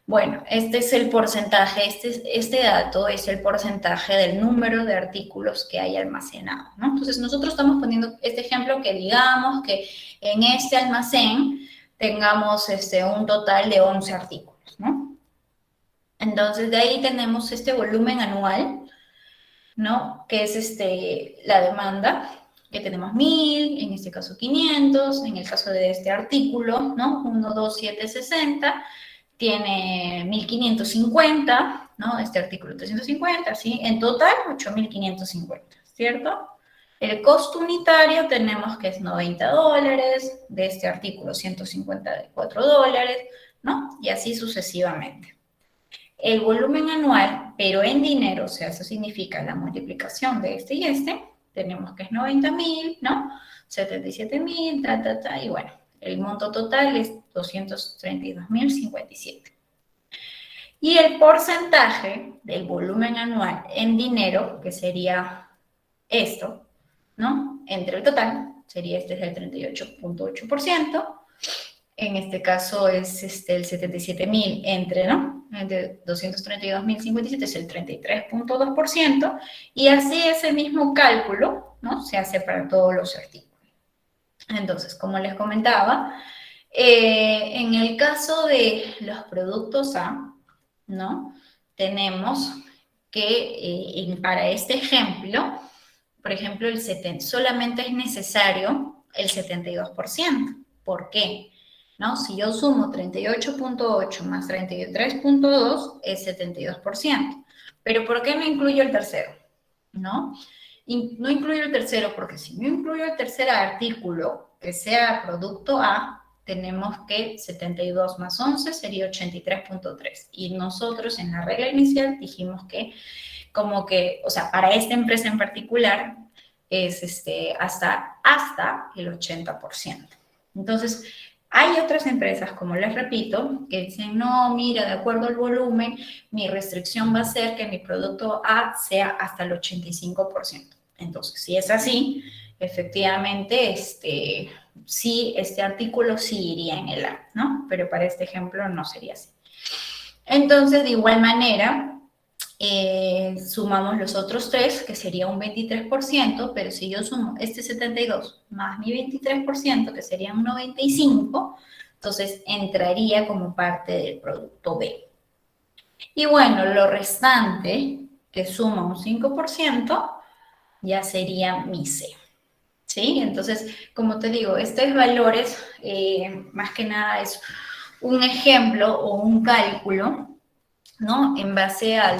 Bueno, este es el porcentaje, este dato es el porcentaje del número de artículos que hay almacenados, ¿no? Entonces, nosotros estamos poniendo este ejemplo que digamos que en este almacén tengamos un total de 11 artículos, ¿no? Entonces, de ahí tenemos este volumen anual, ¿no? Que es la demanda, que tenemos 1000, en este caso 500, en el caso de este artículo, ¿no? 12760, tiene 1550, ¿no? Este artículo 350, ¿sí? En total, 8550, ¿cierto? El costo unitario tenemos que es $90, de este artículo $154, ¿no? Y así sucesivamente. El volumen anual, pero en dinero, o sea, eso significa la multiplicación de este y este, tenemos que es 90.000, ¿no? 77.000, y bueno, el monto total es 232.057. Y el porcentaje del volumen anual en dinero, que sería esto, ¿no? Entre el total, sería es el 38.8%. En este caso es el 77.000 ¿no? Entre 232.057 es el 33.2%, y así ese mismo cálculo, ¿no? Se hace para todos los artículos. Entonces, como les comentaba, en el caso de los productos A, ¿no? Tenemos que para este ejemplo, por ejemplo, solamente es necesario el 72%. ¿Por qué? ¿No? Si yo sumo 38.8 más 33.2 es 72%. Pero ¿por qué no incluyo el tercero? ¿No? No incluyo el tercero porque si no incluyo el tercer artículo, que sea producto A, tenemos que 72 más 11 sería 83.3. Y nosotros en la regla inicial dijimos que como que, o sea, para esta empresa en particular es hasta el 80%. Entonces, hay otras empresas, como les repito, que dicen, no, mira, de acuerdo al volumen, mi restricción va a ser que mi producto A sea hasta el 85%. Entonces, si es así, efectivamente, sí, este artículo sí iría en el A, ¿no? Pero para este ejemplo no sería así. Entonces, de igual manera, sumamos los otros tres, que sería un 23%, pero si yo sumo este 72 más mi 23%, que sería un 95%, entonces entraría como parte del producto B. Y bueno, lo restante, que suma un 5%, ya sería mi C. ¿Sí? Entonces, como te digo, estos valores, más que nada es un ejemplo o un cálculo, ¿no? En base a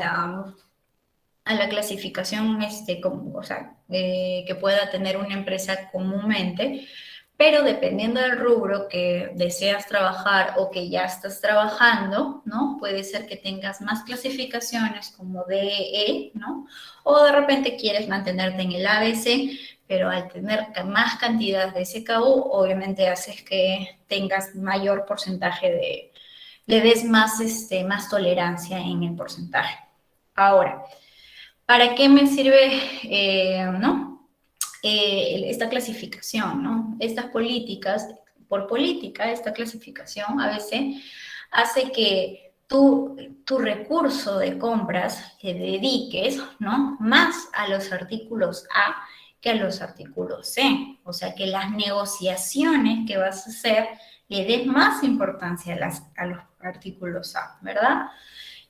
la clasificación o sea, que pueda tener una empresa comúnmente, pero dependiendo del rubro que deseas trabajar o que ya estás trabajando, ¿no? Puede ser que tengas más clasificaciones como D, E, ¿no? O de repente quieres mantenerte en el ABC, pero al tener más cantidad de SKU, obviamente haces que tengas mayor porcentaje le des más tolerancia en el porcentaje. Ahora, ¿para qué me sirve, no? Esta clasificación, ¿no? Estas políticas, por política, esta clasificación a veces hace que tu recurso de compras que dediques, ¿no? Más a los artículos A que a los artículos C. O sea, que las negociaciones que vas a hacer le des más importancia a los artículos A, ¿verdad?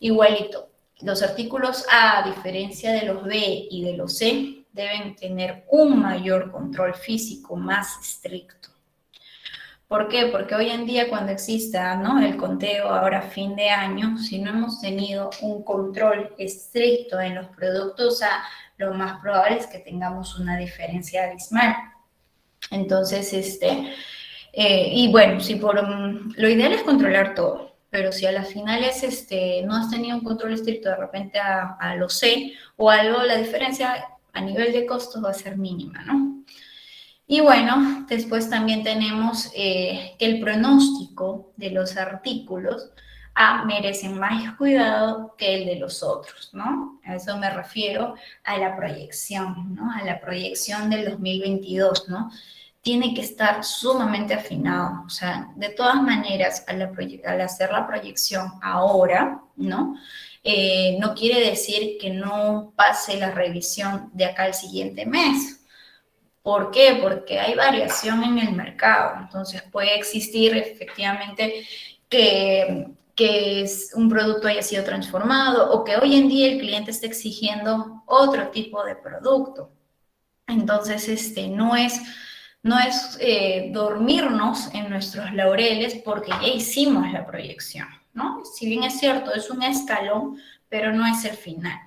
Igualito. Los artículos A, a diferencia de los B y de los C, deben tener un mayor control físico más estricto. ¿Por qué? Porque hoy en día cuando exista, ¿no? El conteo ahora a fin de año, si no hemos tenido un control estricto en los productos A, lo más probable es que tengamos una diferencia abismal. Entonces, y bueno, si lo ideal es controlar todo, pero si a las finales no has tenido un control estricto de repente a lo C o algo, la diferencia a nivel de costos va a ser mínima, ¿no? Y bueno, después también tenemos que el pronóstico de los artículos A merecen más cuidado que el de los otros, ¿no? A eso me refiero a la proyección, ¿no? A la proyección del 2022, ¿no? tiene que estar sumamente afinado. O sea, de todas maneras, al hacer la proyección ahora, ¿no? No quiere decir que no pase la revisión de acá al siguiente mes. ¿Por qué? Porque hay variación en el mercado. Entonces puede existir efectivamente que un producto haya sido transformado o que hoy en día el cliente esté exigiendo otro tipo de producto. Entonces, no es dormirnos en nuestros laureles porque ya hicimos la proyección, ¿no? Si bien es cierto, es un escalón, pero no es el final.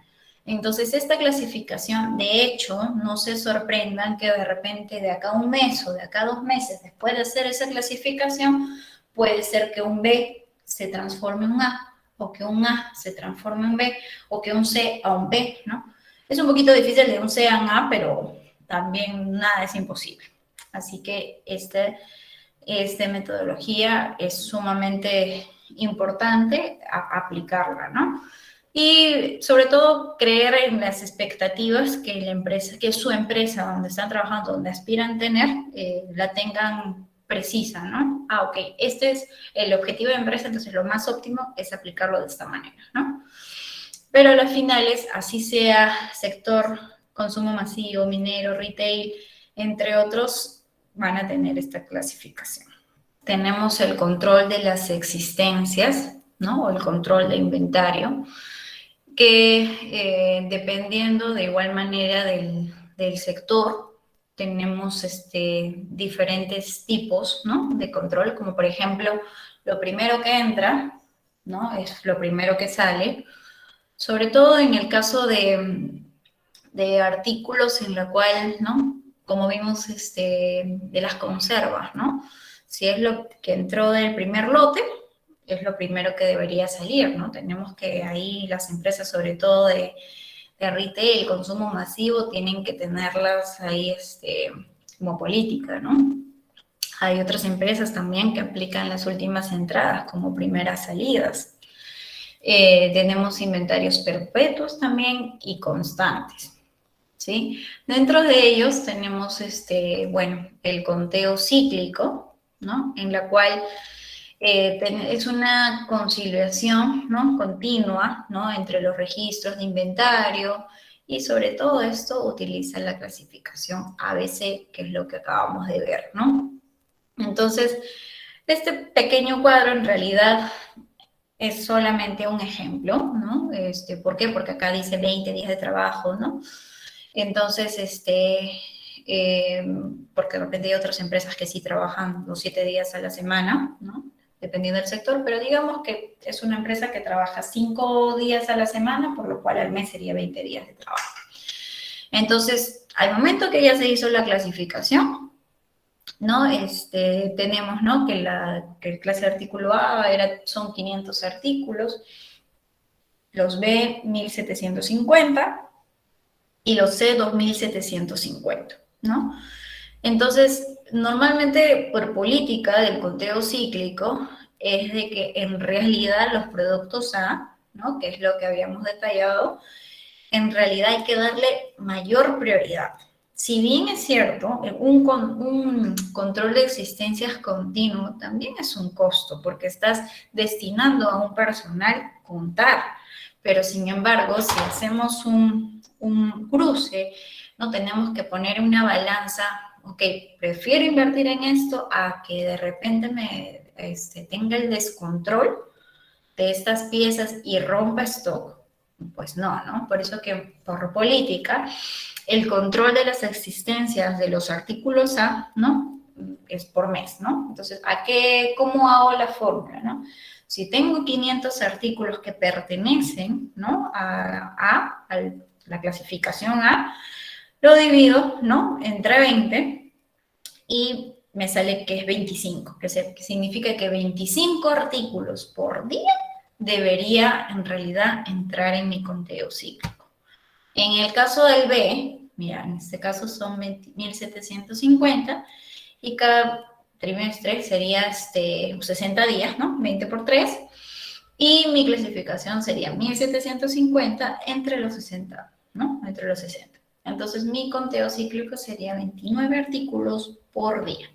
Entonces, esta clasificación, de hecho, no se sorprendan que de repente de acá a un mes o de acá a 2 meses después de hacer esa clasificación, puede ser que un B se transforme en un A, o que un A se transforme en B, o que un C a un B, ¿no? Es un poquito difícil de un C a un A, pero también nada es imposible. Así que esta metodología es sumamente importante aplicarla, ¿no? Y sobre todo creer en las expectativas que la empresa, que su empresa donde están trabajando, donde aspiran tener, la tengan precisa, ¿no? Ah, ok, este es el objetivo de empresa, entonces lo más óptimo es aplicarlo de esta manera, ¿no? Pero a las finales, así sea sector consumo masivo, minero, retail, entre otros, van a tener esta clasificación. Tenemos el control de las existencias, ¿no? O el control de inventario, que dependiendo de igual manera del sector, tenemos diferentes tipos, ¿no? De control, como por ejemplo, lo primero que entra, ¿no? Es lo primero que sale, sobre todo en el caso de artículos en la cual, ¿no? Como vimos, de las conservas, ¿no? Si es lo que entró del primer lote, es lo primero que debería salir, ¿no? Tenemos que ahí las empresas, sobre todo de retail, consumo masivo, tienen que tenerlas ahí, como política, ¿no? Hay otras empresas también que aplican las últimas entradas como primeras salidas. Tenemos inventarios perpetuos también y constantes, ¿sí? Dentro de ellos tenemos, bueno, el conteo cíclico, ¿no? En la cual es una conciliación, ¿no? Continua, ¿no? Entre los registros de inventario y sobre todo esto utiliza la clasificación ABC, que es lo que acabamos de ver, ¿no? Entonces, este pequeño cuadro en realidad es solamente un ejemplo, ¿no? ¿Por qué? Porque acá dice 20 días de trabajo, ¿no? Entonces, porque de repente hay otras empresas que sí trabajan los 7 días a la semana, ¿no? Dependiendo del sector, pero digamos que es una empresa que trabaja 5 días a la semana, por lo cual al mes sería 20 días de trabajo. Entonces, al momento que ya se hizo la clasificación, ¿no? Tenemos, ¿no? Que el clase de artículo A son 500 artículos, los B 1750 y los C 2750, ¿no? Entonces, normalmente por política del conteo cíclico es de que en realidad los productos A, ¿no? Que es lo que habíamos detallado, en realidad hay que darle mayor prioridad. Si bien es cierto, un control de existencias continuo también es un costo, porque estás destinando a un personal contar, pero sin embargo, si hacemos un cruce, no tenemos que poner una balanza, ok, prefiero invertir en esto a que de repente tenga el descontrol de estas piezas y rompa stock. Pues no, ¿no? Por eso que por política, el control de las existencias de los artículos A, ¿no? Es por mes, ¿no? Entonces, ¿cómo hago la fórmula, no? Si tengo 500 artículos que pertenecen, ¿no? A la clasificación A, lo divido, ¿no? Entre 20 y me sale que es 25, que significa que 25 artículos por día debería en realidad entrar en mi conteo cíclico. En el caso del B, mira, en este caso son 1750 y cada trimestre sería 60 días, ¿no? 20 por 3. Y mi clasificación sería 1750 entre los 60, ¿no? Entre los 60. Entonces, mi conteo cíclico sería 29 artículos por día.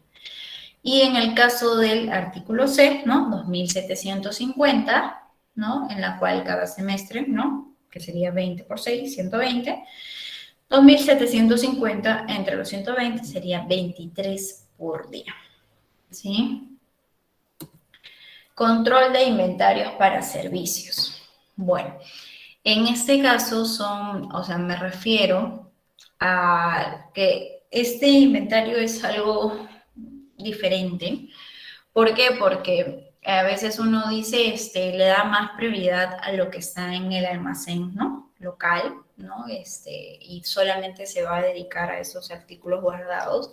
Y en el caso del artículo C, ¿no? 2.750, ¿no? En la cual cada semestre, ¿no? Que sería 20 por 6, 120. 2.750 entre los 120 sería 23 por día, ¿sí? Control de inventarios para servicios. Bueno, en este caso me refiero a que este inventario es algo diferente. ¿Por qué? Porque a veces uno dice, le da más prioridad a lo que está en el almacén, ¿no? Local, ¿no? Y solamente se va a dedicar a esos artículos guardados.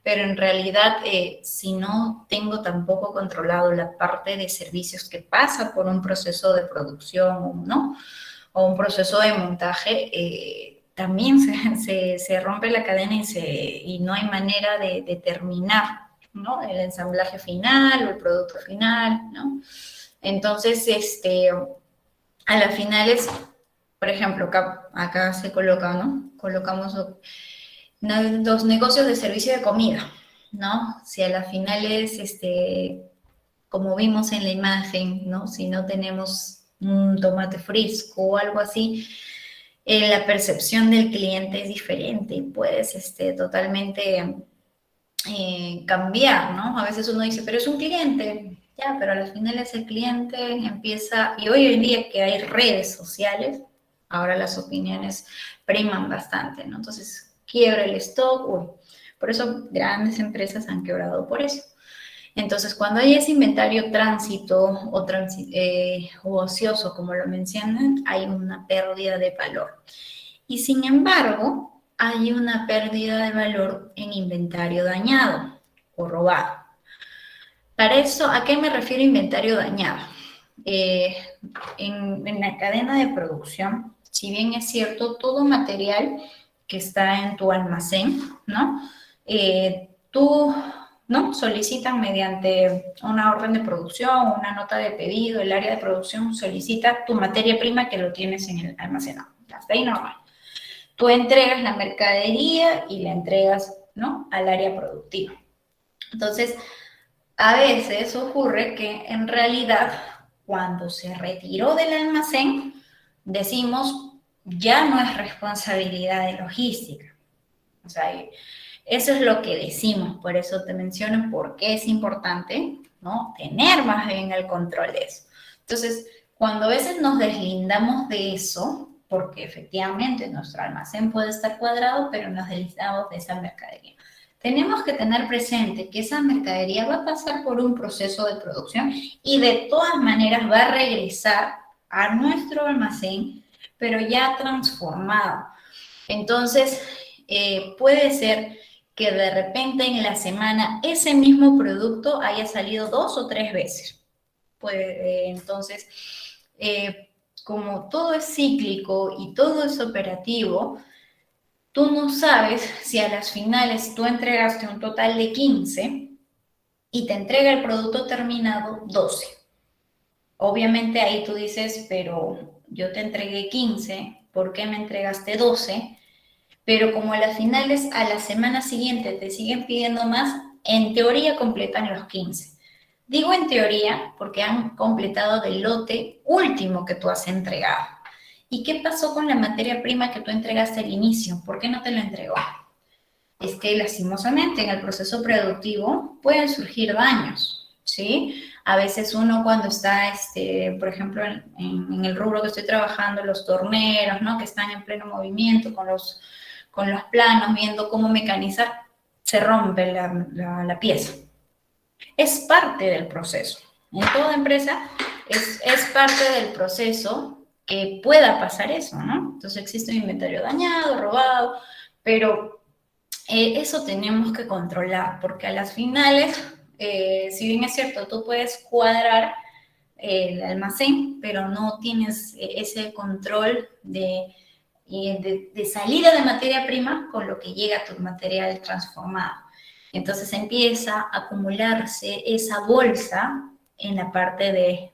Pero en realidad, si no tengo tampoco controlado la parte de servicios que pasa por un proceso de producción, ¿no? O un proceso de montaje, también se rompe la cadena y no hay manera de terminar, ¿no? El ensamblaje final o el producto final, ¿no? Entonces, a la final es, por ejemplo, acá se coloca, ¿no? Colocamos los negocios de servicio de comida, ¿no? Si a la final es, como vimos en la imagen, ¿no? Si no tenemos un tomate fresco o algo así, la percepción del cliente es diferente y puedes totalmente cambiar, ¿no? A veces uno dice, pero es un cliente, ya, pero al final es el cliente, empieza, y hoy en día que hay redes sociales, ahora las opiniones priman bastante, ¿no? Entonces, quiebra el stock, uy, por eso grandes empresas han quebrado por eso. Entonces, cuando hay ese inventario tránsito o ocioso, como lo mencionan, hay una pérdida de valor. Y sin embargo, hay una pérdida de valor en inventario dañado o robado. Para eso, ¿a qué me refiero inventario dañado? En la cadena de producción, si bien es cierto, todo material que está en tu almacén, ¿no? Tú, ¿no? Solicitan mediante una orden de producción, una nota de pedido, el área de producción solicita tu materia prima que lo tienes en el almacenado. Hasta ahí normal. Tú entregas la mercadería y la entregas, ¿no? Al área productiva. Entonces, a veces ocurre que en realidad cuando se retiró del almacén, decimos, ya no es responsabilidad de logística. O sea, eso es lo que decimos, por eso te menciono por qué es importante, ¿no? Tener más bien el control de eso. Entonces, cuando a veces nos deslindamos de eso, porque efectivamente nuestro almacén puede estar cuadrado, pero nos deslindamos de esa mercadería. Tenemos que tener presente que esa mercadería va a pasar por un proceso de producción y de todas maneras va a regresar a nuestro almacén, pero ya transformado. Entonces, puede ser que de repente en la semana ese mismo producto haya salido 2 o 3 veces. Entonces, como todo es cíclico y todo es operativo, tú no sabes si a las finales tú entregaste un total de 15 y te entrega el producto terminado 12. Obviamente ahí tú dices, pero yo te entregué 15, ¿por qué me entregaste 12? Pero como a las finales a la semana siguiente te siguen pidiendo más, en teoría completan los 15. Digo en teoría porque han completado del lote último que tú has entregado. ¿Y qué pasó con la materia prima que tú entregaste al inicio? ¿Por qué no te la entregó? Es que lastimosamente en el proceso productivo pueden surgir daños, ¿sí? A veces uno cuando está, por ejemplo, en el rubro que estoy trabajando, los torneros, ¿no? Que están en pleno movimiento con los planos, viendo cómo mecanizar, se rompe la pieza. Es parte del proceso. En toda empresa es parte del proceso que pueda pasar eso, ¿no? Entonces existe un inventario dañado, robado, pero eso tenemos que controlar, porque a las finales, si bien es cierto, tú puedes cuadrar el almacén, pero no tienes ese control de salida de materia prima con lo que llega a tu material transformado. Entonces empieza a acumularse esa bolsa en la parte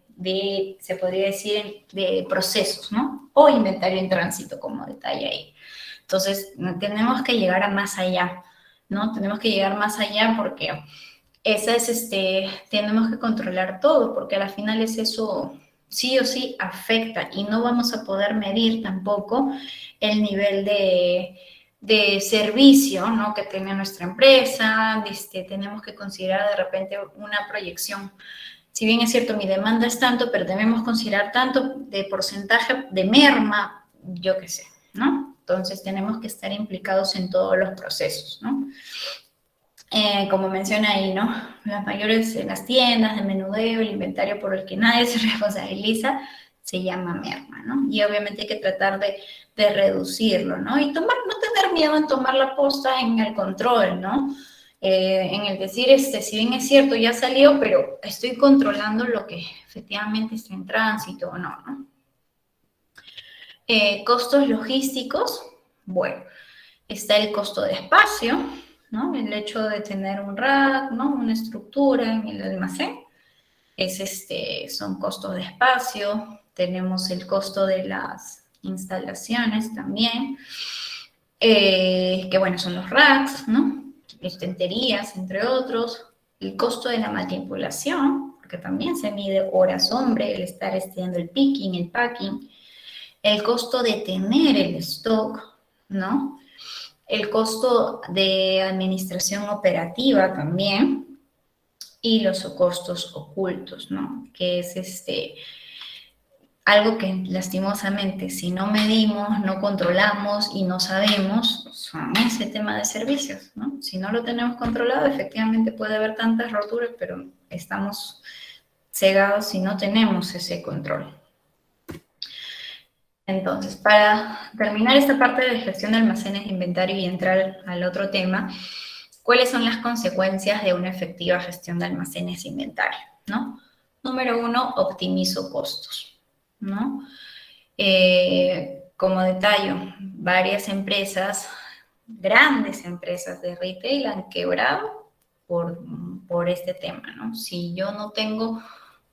se podría decir, de procesos, ¿no? O inventario en tránsito, como detalle ahí. Entonces, tenemos que llegar a más allá, ¿no? Tenemos que llegar más allá porque tenemos que controlar todo, porque al final es eso, sí o sí afecta y no vamos a poder medir tampoco el nivel de servicio, ¿no? Que tiene nuestra empresa. Tenemos que considerar de repente una proyección. Si bien es cierto, mi demanda es tanto, pero debemos considerar tanto de porcentaje de merma, yo qué sé, ¿no? Entonces tenemos que estar implicados en todos los procesos, ¿no? Como menciona ahí, ¿no? Las mayores en las tiendas de menudeo, el inventario por el que nadie se responsabiliza, se llama merma, ¿no? Y obviamente hay que tratar de reducirlo, ¿no? Y no tener miedo en tomar la posta en el control, ¿no? En el decir, si bien es cierto, ya salió, pero estoy controlando lo que efectivamente está en tránsito o no, ¿no? Costos logísticos, bueno, está el costo de espacio, ¿no? El hecho de tener un rack, ¿no? Una estructura en el almacén, son costos de espacio. Tenemos el costo de las instalaciones también, que bueno, son los racks, ¿no? Estanterías, entre otros. El costo de la manipulación, porque también se mide horas hombre, el estar haciendo el picking, el packing. El costo de tener el stock, ¿no? El costo de administración operativa también, y los costos ocultos, ¿no? Que es algo que lastimosamente si no medimos, no controlamos y no sabemos, son ese tema de servicios, ¿no? Si no lo tenemos controlado, efectivamente puede haber tantas roturas, pero estamos cegados si no tenemos ese control. Entonces, para terminar esta parte de gestión de almacenes de inventario y entrar al otro tema, ¿cuáles son las consecuencias de una efectiva gestión de almacenes de inventario? ¿No? Número 1, optimizo costos, ¿no? Como detalle, varias empresas, grandes empresas de retail han quebrado por este tema, ¿no? Si yo no tengo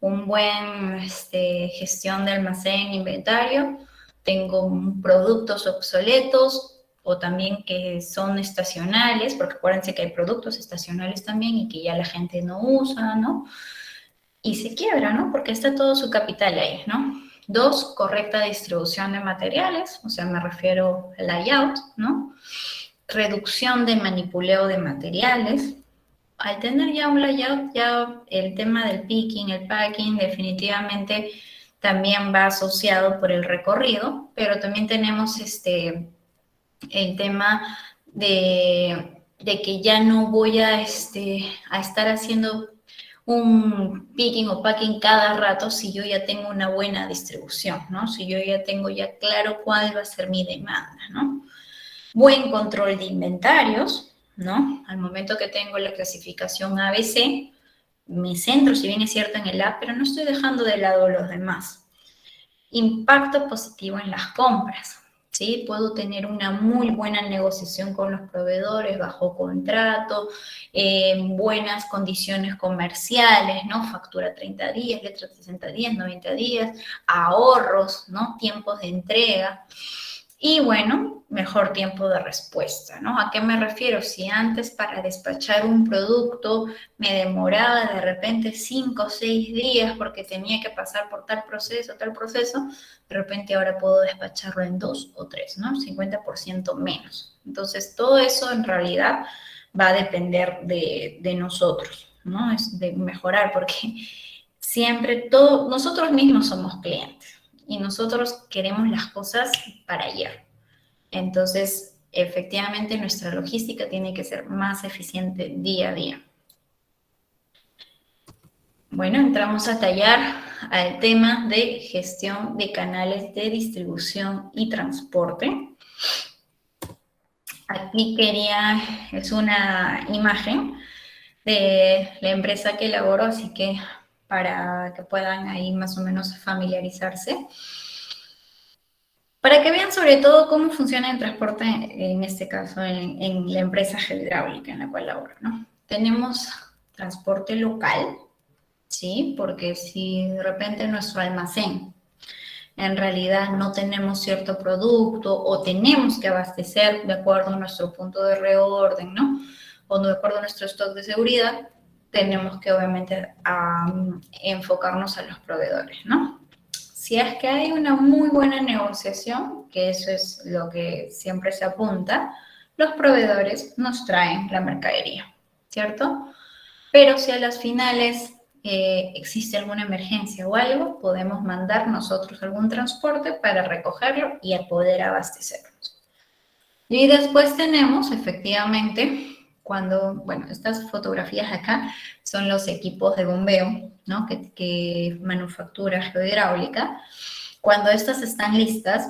un buen gestión de almacén, inventario, tengo productos obsoletos o también que son estacionales, porque acuérdense que hay productos estacionales también y que ya la gente no usa, ¿no? Y se quiebra, ¿no? Porque está todo su capital ahí, ¿no? 2, correcta distribución de materiales, o sea, me refiero al layout, ¿no? Reducción de manipuleo de materiales. Al tener ya un layout, ya el tema del picking, el packing, definitivamente también va asociado por el recorrido, pero también tenemos el tema de que ya no voy a estar haciendo un picking o packing cada rato si yo ya tengo una buena distribución, ¿no? Si yo ya tengo ya claro cuál va a ser mi demanda, ¿no? Buen control de inventarios, ¿no? Al momento que tengo la clasificación ABC, me centro, si bien es cierto, en el A, pero no estoy dejando de lado los demás. Impacto positivo en las compras, ¿sí? Puedo tener una muy buena negociación con los proveedores, bajo contrato, buenas condiciones comerciales, ¿no? Factura 30 días, letra 60 días, 90 días, ahorros, ¿no? Tiempos de entrega. Y bueno, mejor tiempo de respuesta, ¿no? ¿A qué me refiero? Si antes para despachar un producto me demoraba de repente 5 o 6 días porque tenía que pasar por tal proceso, de repente ahora puedo despacharlo en 2 o 3, ¿no? 50% menos. Entonces, todo eso en realidad va a depender de nosotros, ¿no? Es de mejorar porque siempre nosotros mismos somos clientes y nosotros queremos las cosas para ayer. Entonces, efectivamente, nuestra logística tiene que ser más eficiente día a día. Bueno, entramos a tallar al tema de gestión de canales de distribución y transporte. Aquí es una imagen de la empresa que elaboró, así que para que puedan ahí más o menos familiarizarse. Para que vean sobre todo cómo funciona el transporte, en este caso en la empresa hidráulica en la cual laboro, ¿no? Tenemos transporte local, ¿sí? Porque si de repente nuestro almacén en realidad no tenemos cierto producto o tenemos que abastecer de acuerdo a nuestro punto de reorden, ¿no? O de acuerdo a nuestro stock de seguridad, tenemos que obviamente enfocarnos a los proveedores, ¿no? Si es que hay una muy buena negociación, que eso es lo que siempre se apunta, los proveedores nos traen la mercadería, ¿cierto? Pero si a las finales existe alguna emergencia o algo, podemos mandar nosotros algún transporte para recogerlo y a poder abastecernos. Y después tenemos, efectivamente, cuando, bueno, estas fotografías acá son los equipos de bombeo, ¿no? Que manufactura Geohidráulica. Cuando estas están listas,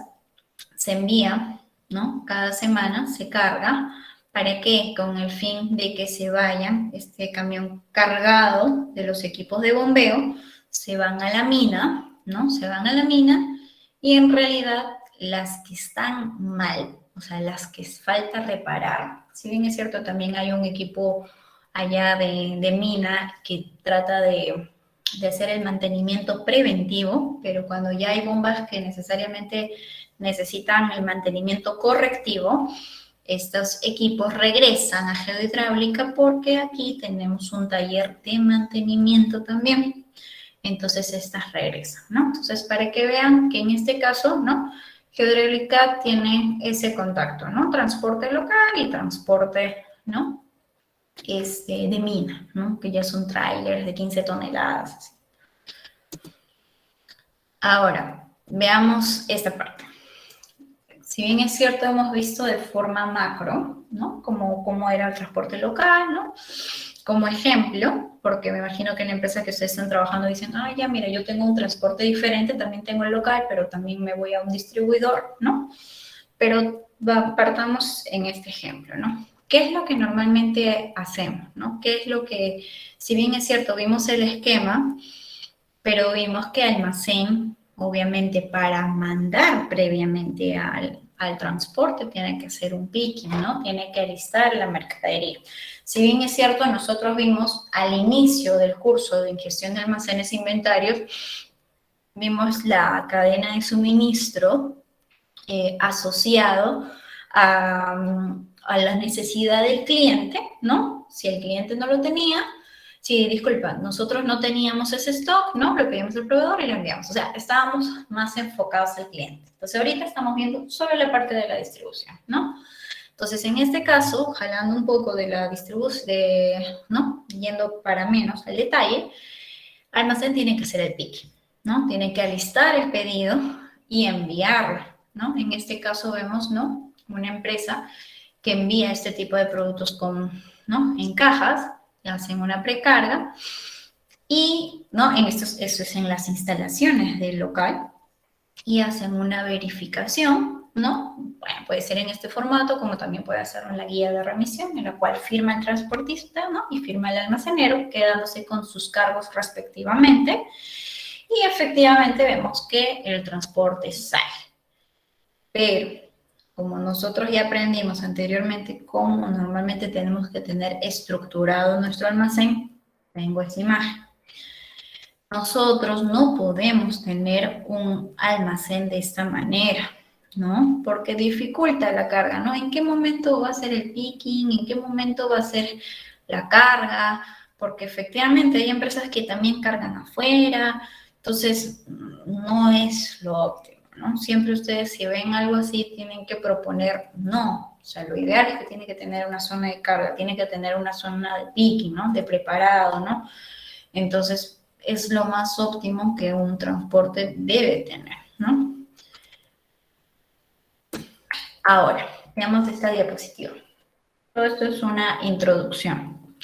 se envía, ¿no? Cada semana se carga. ¿Para qué? Con el fin de que se vaya este camión cargado de los equipos de bombeo, se van a la mina, ¿no? Se van a la mina y en realidad las que están mal, o sea, las que falta reparar, si bien es cierto, también hay un equipo allá de mina que trata de hacer el mantenimiento preventivo, pero cuando ya hay bombas que necesariamente necesitan el mantenimiento correctivo, estos equipos regresan a Geohidráulica porque aquí tenemos un taller de mantenimiento también. Entonces, estas regresan, ¿no? Entonces, para que vean que en este caso, ¿no? Geohidráulica tiene ese contacto, ¿no? Transporte local y transporte, ¿no? De mina, ¿no? Que ya son trailers de 15 toneladas. Así. Ahora, veamos esta parte. Si bien es cierto, hemos visto de forma macro, ¿no? Cómo era el transporte local, ¿no? Como ejemplo, porque me imagino que en la empresa que ustedes están trabajando dicen, ah, ya, mira, yo tengo un transporte diferente, también tengo el local, pero también me voy a un distribuidor, ¿no? Pero partamos en este ejemplo, ¿no? ¿Qué es lo que normalmente hacemos, ¿no? ¿Qué es lo que, si bien es cierto, vimos el esquema, pero vimos que almacén, obviamente, para mandar previamente al transporte, tiene que hacer un picking, ¿no? Tiene que alistar la mercadería. Si bien es cierto, nosotros vimos al inicio del curso de gestión de almacenes e inventarios, vimos la cadena de suministro asociado a la necesidad del cliente, ¿no? Si el cliente no lo tenía, sí, disculpa, nosotros no teníamos ese stock, ¿no? Lo pedimos al proveedor y lo enviamos. O sea, estábamos más enfocados al cliente. Entonces, ahorita estamos viendo solo la parte de la distribución, ¿no? Entonces, en este caso, jalando un poco de la distribución, ¿no? Yendo para menos al detalle, almacén tiene que hacer el picking, ¿no? Tiene que alistar el pedido y enviarlo, ¿no? En este caso vemos, ¿no? Una empresa que envía este tipo de productos ¿no? En cajas, hacen una precarga y, ¿no? Eso es en las instalaciones del local y hacen una verificación, ¿no? Bueno, puede ser en este formato, como también puede hacerlo en la guía de remisión, en la cual firma el transportista, ¿no? Y firma el almacenero, quedándose con sus cargos respectivamente. Y efectivamente vemos que el transporte sale. Pero, como nosotros ya aprendimos anteriormente cómo normalmente tenemos que tener estructurado nuestro almacén, tengo esta imagen. Nosotros no podemos tener un almacén de esta manera, ¿no? Porque dificulta la carga, ¿no? ¿En qué momento va a ser el picking? ¿En qué momento va a ser la carga? Porque efectivamente hay empresas que también cargan afuera, entonces no es lo óptimo, ¿no? Siempre ustedes si ven algo así tienen que proponer, no, o sea, lo ideal es que tiene que tener una zona de carga, tiene que tener una zona de picking, ¿no? De preparado, ¿no? Entonces, es lo más óptimo que un transporte debe tener, ¿no? Ahora, veamos esta diapositiva. Todo esto es una introducción.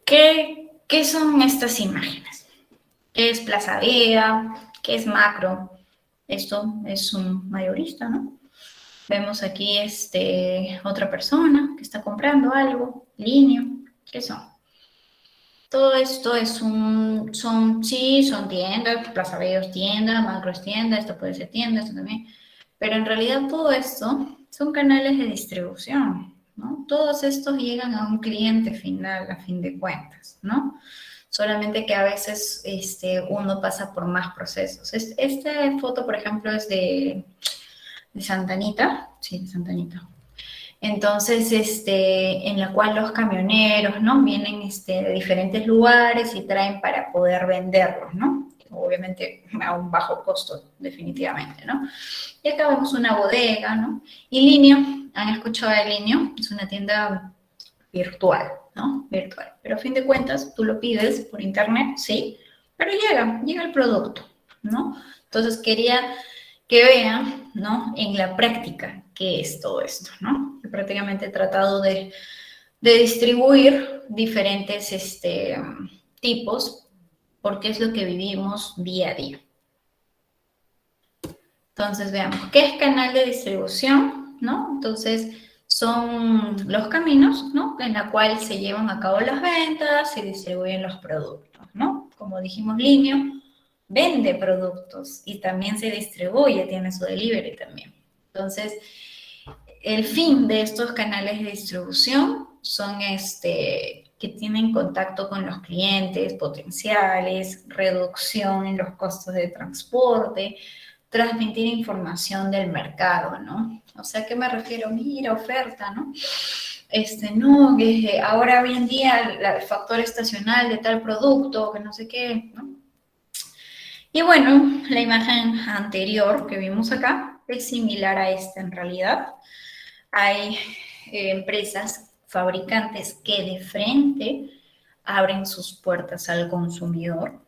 ¿Qué son estas imágenes? ¿Qué es Plaza Vea? ¿Qué es Macro? Esto es un mayorista, ¿no? Vemos aquí otra persona que está comprando algo, línea. ¿Qué son? Todo esto son tiendas, Plaza Vea es tienda, Macro es tienda, esto puede ser tienda, esto también. Pero en realidad todo esto son canales de distribución, ¿no? Todos estos llegan a un cliente final, a fin de cuentas, ¿no? solamente que a veces uno pasa por más procesos. Esta foto, por ejemplo, es de Santa Anita, sí, de Santa Anita. Entonces, en la cual los camioneros, ¿no? Vienen de diferentes lugares y traen para poder venderlos, ¿no? Obviamente a un bajo costo, definitivamente, ¿no? Y acá vemos una bodega, ¿no? Y Linio, ¿han escuchado de Linio? Es una tienda virtual, ¿no? Virtual. Pero a fin de cuentas, tú lo pides por internet, sí, pero llega el producto, ¿no? Entonces quería que vean, ¿no? En la práctica qué es todo esto, ¿no? Yo prácticamente he tratado de distribuir diferentes tipos porque es lo que vivimos día a día. Entonces, veamos, ¿qué es canal de distribución? ¿No? Entonces, son los caminos, ¿no? En la cual se llevan a cabo las ventas, se distribuyen los productos, ¿no? Como dijimos, Linio vende productos y también se distribuye, tiene su delivery también. Entonces, el fin de estos canales de distribución son que tienen contacto con los clientes potenciales, reducción en los costos de transporte, transmitir información del mercado, ¿no? O sea, ¿a qué me refiero? Mira, oferta, ¿no? No, que ahora hoy en día el factor estacional de tal producto, que no sé qué, ¿no? Y bueno, la imagen anterior que vimos acá es similar a esta en realidad. Hay empresas, fabricantes que de frente abren sus puertas al consumidor.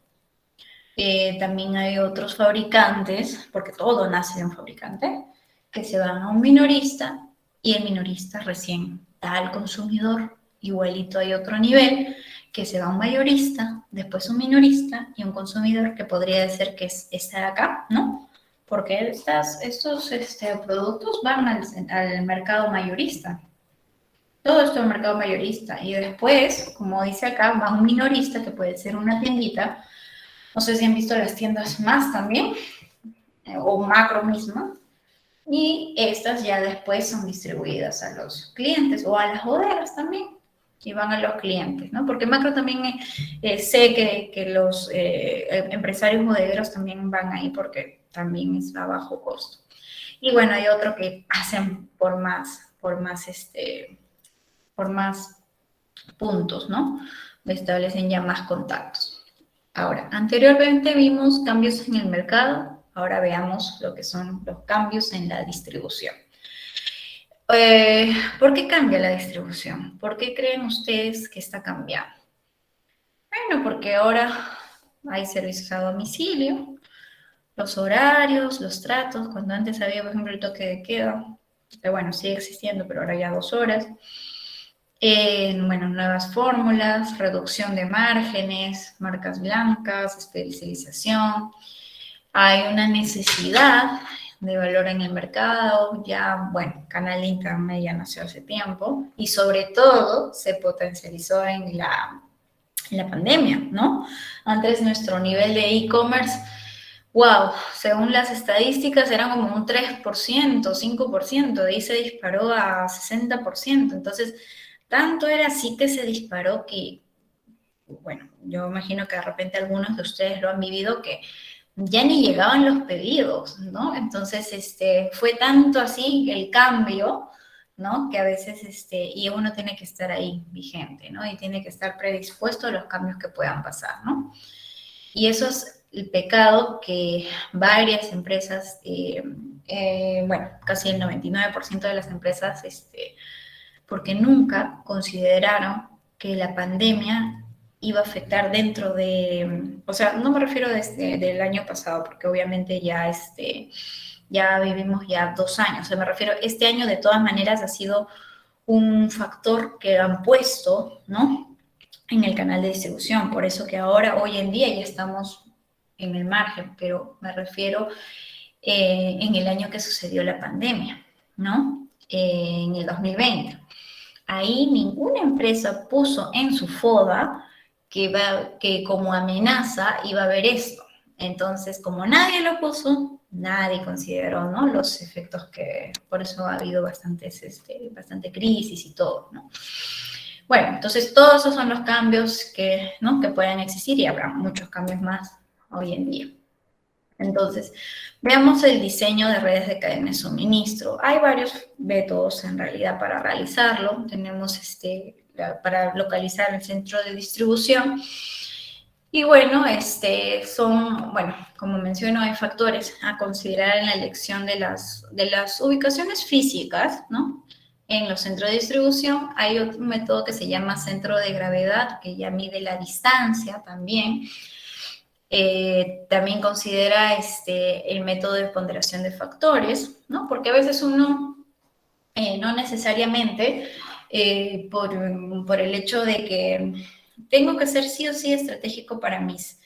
También hay otros fabricantes, porque todo nace de un fabricante, que se van a un minorista y el minorista recién da al consumidor. Igualito hay otro nivel que se va a un mayorista, después un minorista y un consumidor que podría ser que es esta de acá, ¿no? Porque estos productos van al mercado mayorista. Todo esto es mercado mayorista. Y después, como dice acá, va un minorista que puede ser una tiendita. No sé si han visto las tiendas más también, o macro misma. Y estas ya después son distribuidas a los clientes o a las bodegas también. Y van a los clientes, ¿no? Porque macro también sé que los empresarios bodegueros también van ahí porque también es a bajo costo. Y bueno, hay otro que hacen por más puntos, ¿no? Establecen ya más contactos. Ahora, anteriormente vimos cambios en el mercado, ahora veamos lo que son los cambios en la distribución. ¿Por qué cambia la distribución? ¿Por qué creen ustedes que está cambiando? Bueno, porque ahora hay servicios a domicilio, los horarios, los tratos, cuando antes había, por ejemplo, el toque de queda, que bueno, sigue existiendo, pero ahora ya 2 horas. Bueno, nuevas fórmulas, reducción de márgenes, marcas blancas, especialización. Hay una necesidad de valor en el mercado, ya, bueno, Canal Internet ya nació hace tiempo y sobre todo se potencializó en la pandemia, ¿no? Antes nuestro nivel de e-commerce, wow, según las estadísticas eran como un 3%, 5%, de ahí se disparó a 60%, entonces tanto era así que se disparó que, bueno, yo imagino que de repente algunos de ustedes lo han vivido que ya ni llegaban los pedidos, ¿no? Entonces, fue tanto así el cambio, ¿no? Que a veces, y uno tiene que estar ahí vigente, ¿no? Y tiene que estar predispuesto a los cambios que puedan pasar, ¿no? Y eso es el pecado que varias empresas, bueno, casi el 99% de las empresas, porque nunca consideraron que la pandemia iba a afectar dentro de, o sea, no me refiero del año pasado, porque obviamente ya vivimos ya 2 años, o sea, me refiero, este año de todas maneras ha sido un factor que han puesto, ¿no? En el canal de distribución, por eso que ahora, hoy en día, ya estamos en el margen, pero me refiero en el año que sucedió la pandemia, ¿no? En el 2020. Ahí ninguna empresa puso en su FODA que como amenaza iba a haber esto. Entonces, como nadie lo puso, nadie consideró, ¿no? Los efectos que, por eso ha habido bastante crisis y todo, ¿no? Bueno, entonces todos esos son los cambios que, ¿no? que pueden existir y habrá muchos cambios más hoy en día. Entonces, veamos el diseño de redes de cadena de suministro. Hay varios métodos en realidad para realizarlo. Tenemos para localizar el centro de distribución. Y bueno, bueno, como menciono, hay factores a considerar en la elección de las ubicaciones físicas, ¿no? En los centros de distribución hay otro método que se llama centro de gravedad, que ya mide la distancia también. También considera el método de ponderación de factores, ¿no? Porque a veces uno no necesariamente por el hecho de que tengo que ser sí o sí estratégico para mis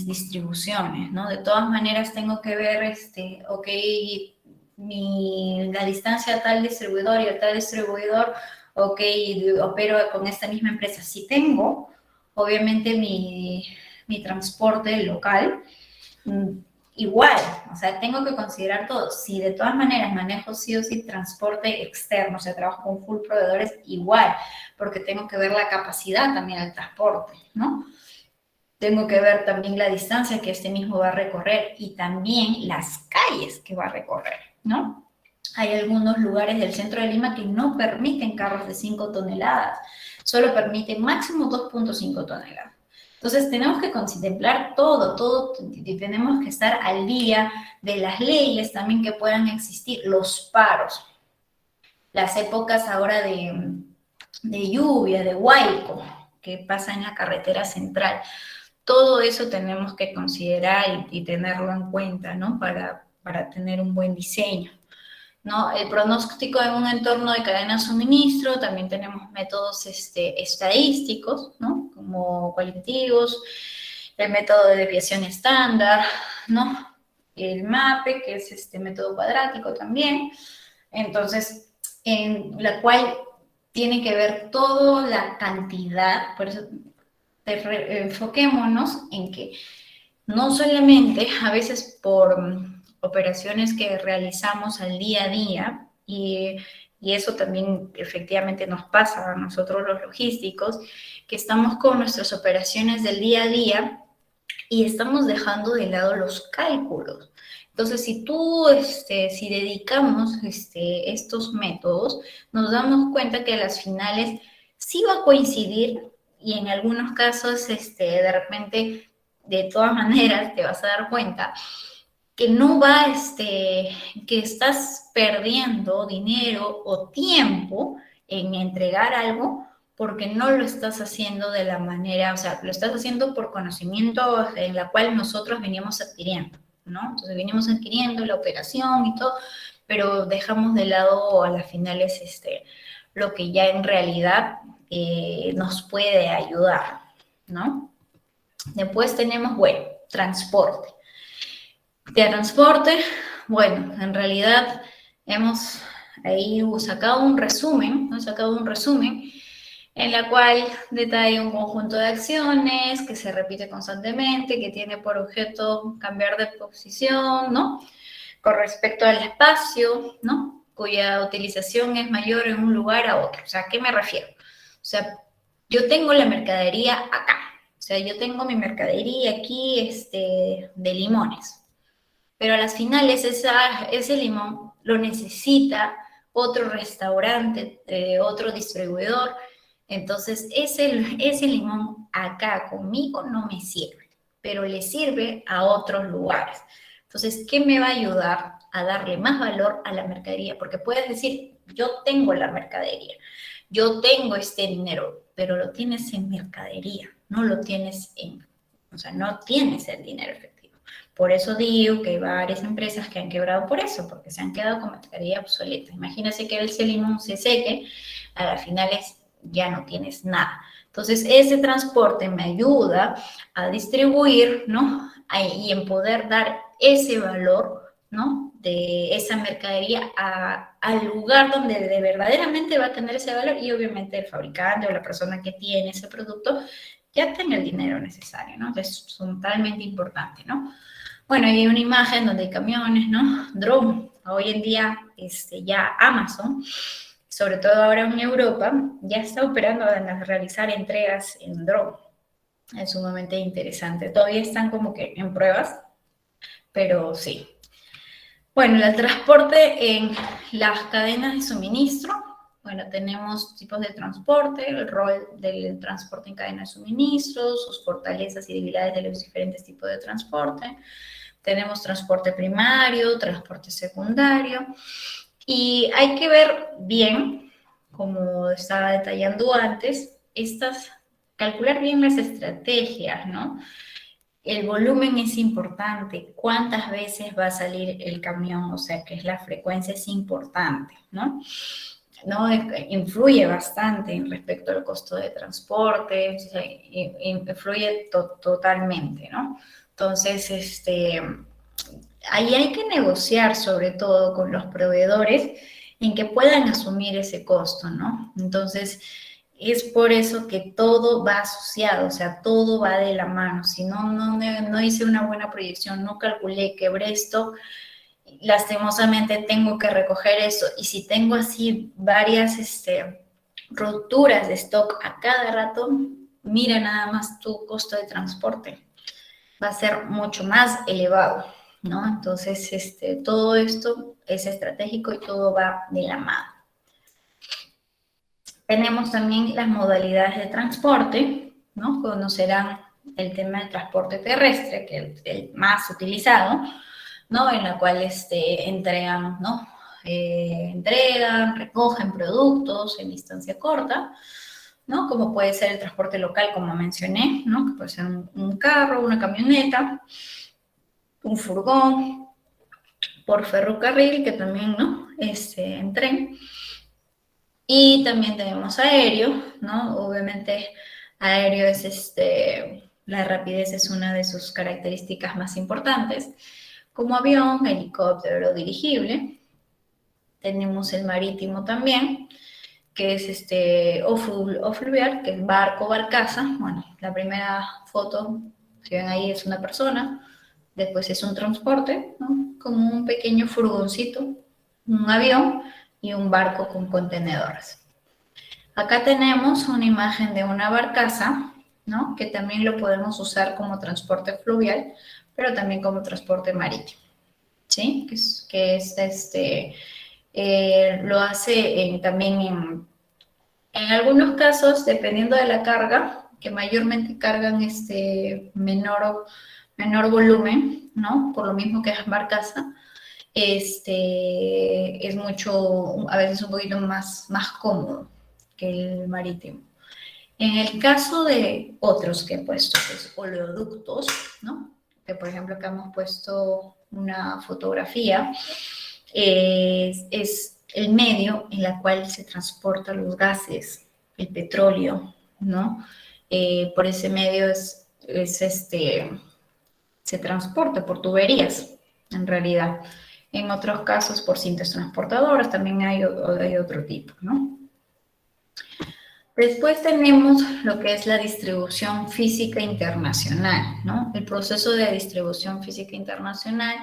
distribuciones, ¿no? De todas maneras tengo que ver, ok, la distancia a tal distribuidor y a tal distribuidor, ok, opero con esta misma empresa. Si tengo, obviamente, mi transporte local, igual, o sea, tengo que considerar todo. Si de todas maneras manejo sí o sí transporte externo, o sea, trabajo con full proveedores, igual, porque tengo que ver la capacidad también del transporte, ¿no? Tengo que ver también la distancia que este mismo va a recorrer y también las calles que va a recorrer, ¿no? Hay algunos lugares del centro de Lima que no permiten carros de 5 toneladas, solo permiten máximo 2.5 toneladas. Entonces tenemos que contemplar todo, y tenemos que estar al día de las leyes también que puedan existir, los paros, las épocas ahora de lluvia, de huaico, que pasa en la carretera central. Todo eso tenemos que considerar y tenerlo en cuenta, ¿no? Para tener un buen diseño, ¿no? El pronóstico en un entorno de cadena de suministro, también tenemos métodos estadísticos, ¿no? Como cualitativos, el método de desviación estándar, ¿no? El MAPE, que es este método cuadrático también. Entonces, en la cual tiene que ver toda la cantidad, por eso enfoquémonos en que no solamente a veces por operaciones que realizamos al día a día, y eso también efectivamente nos pasa a nosotros los logísticos, que estamos con nuestras operaciones del día a día y estamos dejando de lado los cálculos. Entonces, si dedicamos estos métodos, nos damos cuenta que a las finales sí va a coincidir y en algunos casos, de repente, de todas maneras, te vas a dar cuenta que no va, que estás perdiendo dinero o tiempo en entregar algo porque no lo estás haciendo de la manera, o sea, lo estás haciendo por conocimiento en la cual nosotros veníamos adquiriendo, ¿no? Entonces venimos adquiriendo la operación y todo, pero dejamos de lado a las finales lo que ya en realidad nos puede ayudar, ¿no? Después tenemos, bueno, transporte. De transporte, bueno, en realidad hemos ahí sacado un resumen, ¿no? Sacado un resumen en la cual detalla un conjunto de acciones que se repite constantemente, que tiene por objeto cambiar de posición, ¿no? Con respecto al espacio, ¿no? Cuya utilización es mayor en un lugar a otro. O sea, ¿a qué me refiero? O sea, yo tengo la mercadería acá. O sea, yo tengo mi mercadería aquí de limones. Pero a las finales ese limón lo necesita otro restaurante, otro distribuidor. Entonces, ese limón acá conmigo no me sirve, pero le sirve a otros lugares. Entonces, ¿qué me va a ayudar a darle más valor a la mercadería? Porque puedes decir, yo tengo la mercadería, yo tengo este dinero, pero lo tienes en mercadería, no lo tienes o sea, no tienes el dinero efectivo. Por eso digo que hay varias empresas que han quebrado por eso, porque se han quedado con mercadería obsoleta. Imagínense que el limón se seque, a las finales ya no tienes nada. Entonces, ese transporte me ayuda a distribuir, ¿no? Y en poder dar ese valor, ¿no? De esa mercadería al lugar donde de verdaderamente va a tener ese valor y obviamente el fabricante o la persona que tiene ese producto ya tenga el dinero necesario, ¿no? Entonces, es totalmente importante, ¿no? Bueno, hay una imagen donde hay camiones, ¿no? Drone. Hoy en día, ya Amazon sobre todo ahora en Europa, ya está operando a realizar entregas en dron. Es sumamente interesante. Todavía están como que en pruebas, pero sí. Bueno, el transporte en las cadenas de suministro. Bueno, tenemos tipos de transporte, el rol del transporte en cadena de suministro, sus fortalezas y debilidades de los diferentes tipos de transporte. Tenemos transporte primario, transporte secundario, y hay que ver bien, como estaba detallando antes, calcular bien las estrategias, ¿no? El volumen es importante, cuántas veces va a salir el camión, o sea, que es la frecuencia es importante, ¿no? ¿No? Influye bastante respecto al costo de transporte, o sea, influye totalmente, ¿no? Entonces, ahí hay que negociar sobre todo con los proveedores en que puedan asumir ese costo, ¿no? Entonces, es por eso que todo va asociado, o sea, todo va de la mano. Si no hice una buena proyección, no calculé, quebré esto, lastimosamente tengo que recoger eso. Y si tengo así varias rupturas de stock a cada rato, mira nada más tu costo de transporte. Va a ser mucho más elevado, ¿no? Entonces, todo esto es estratégico y todo va de la mano. Tenemos también las modalidades de transporte, ¿no? Conocerán el tema del transporte terrestre, que es el más utilizado, ¿no? En la cual entregan, ¿no? Entregan, recogen productos en distancia corta, ¿no? Como puede ser el transporte local, como mencioné, ¿no? Que puede ser un carro, una camioneta, un furgón, por ferrocarril, que también, ¿no? En tren. Y también tenemos aéreo, ¿no? Obviamente aéreo es la rapidez es una de sus características más importantes, como avión, helicóptero dirigible. Tenemos el marítimo también, que es o fluvial, que es barco, barcaza. Bueno, la primera foto, si ven ahí, es una persona, después es un transporte, ¿no? Como un pequeño furgoncito, un avión y un barco con contenedores. Acá tenemos una imagen de una barcaza, ¿no? Que también lo podemos usar como transporte fluvial, pero también como transporte marítimo, ¿sí? Lo hace también en algunos casos, dependiendo de la carga, que mayormente cargan menor volumen, ¿no? Por lo mismo que es barcaza, es mucho, a veces un poquito más cómodo que el marítimo. En el caso de otros que he puesto, pues oleoductos, ¿no? Que por ejemplo acá hemos puesto una fotografía, es el medio en el cual se transportan los gases, el petróleo, ¿no? Por ese medio se transporta por tuberías, en realidad. En otros casos, por cintas transportadoras, también hay otro tipo, ¿no? Después tenemos lo que es la distribución física internacional, ¿no? El proceso de distribución física internacional,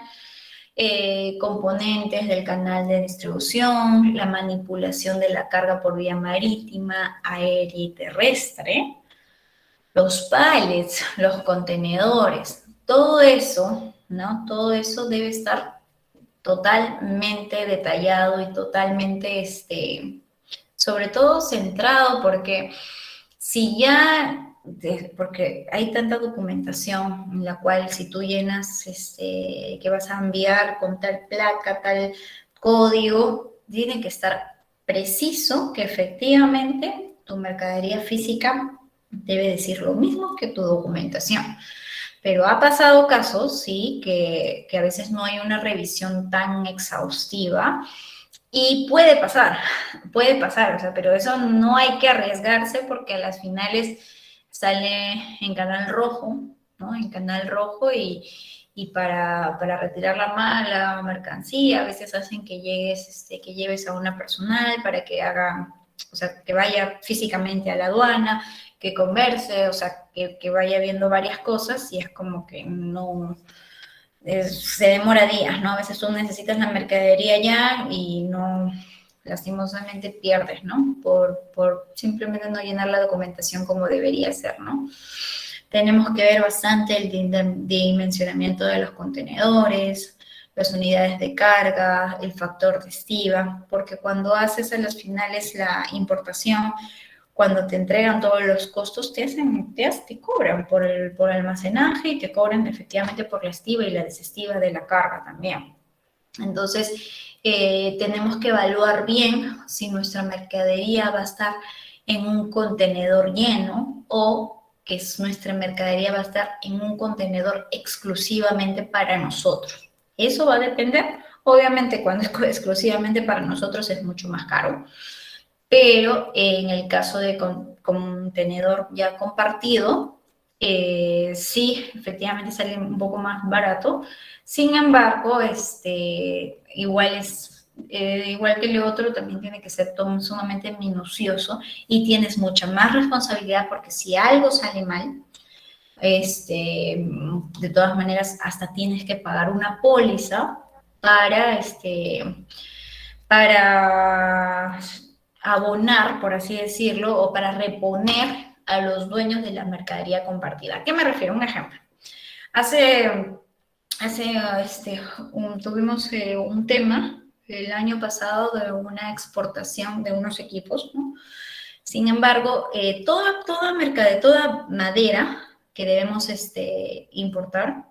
componentes del canal de distribución, la manipulación de la carga por vía marítima, aérea y terrestre, los pallets, los contenedores, todo eso, ¿no? Todo eso debe estar totalmente detallado y totalmente, sobre todo centrado, porque si ya, porque hay tanta documentación en la cual si tú llenas que vas a enviar con tal placa, tal código, tiene que estar preciso que efectivamente tu mercadería física debe decir lo mismo que tu documentación. Pero ha pasado casos, sí, que a veces no hay una revisión tan exhaustiva y puede pasar, o sea, pero eso no hay que arriesgarse porque a las finales sale en canal rojo, ¿no? En canal rojo y para retirar la mala mercancía, a veces hacen que que lleves a una personal para que haga, o sea, que vaya físicamente a la aduana, que converse, o sea, que vaya viendo varias cosas y es como que no, se demora días, ¿no? A veces tú necesitas la mercadería ya y no, lastimosamente pierdes, ¿no? Por simplemente no llenar la documentación como debería ser, ¿no? Tenemos que ver bastante el dimensionamiento de los contenedores, las unidades de carga, el factor de estiva, porque cuando haces a los finales la importación, cuando te entregan todos los costos, te cobran por almacenaje y te cobran efectivamente por la estiva y la desestiva de la carga también. Entonces, tenemos que evaluar bien si nuestra mercadería va a estar en un contenedor lleno o que nuestra mercadería va a estar en un contenedor exclusivamente para nosotros. Eso va a depender. Obviamente, cuando es exclusivamente para nosotros es mucho más caro, pero en el caso de contenedor ya compartido, sí, efectivamente sale un poco más barato. Sin embargo, igual que el otro, también tiene que ser todo sumamente minucioso y tienes mucha más responsabilidad porque si algo sale mal, de todas maneras, hasta tienes que pagar una póliza para, para abonar, por así decirlo, o para reponer a los dueños de la mercadería compartida. ¿A qué me refiero? Un ejemplo. Hace, tuvimos un tema el año pasado de una exportación de unos equipos, ¿no? Sin embargo, toda madera que debemos exportar,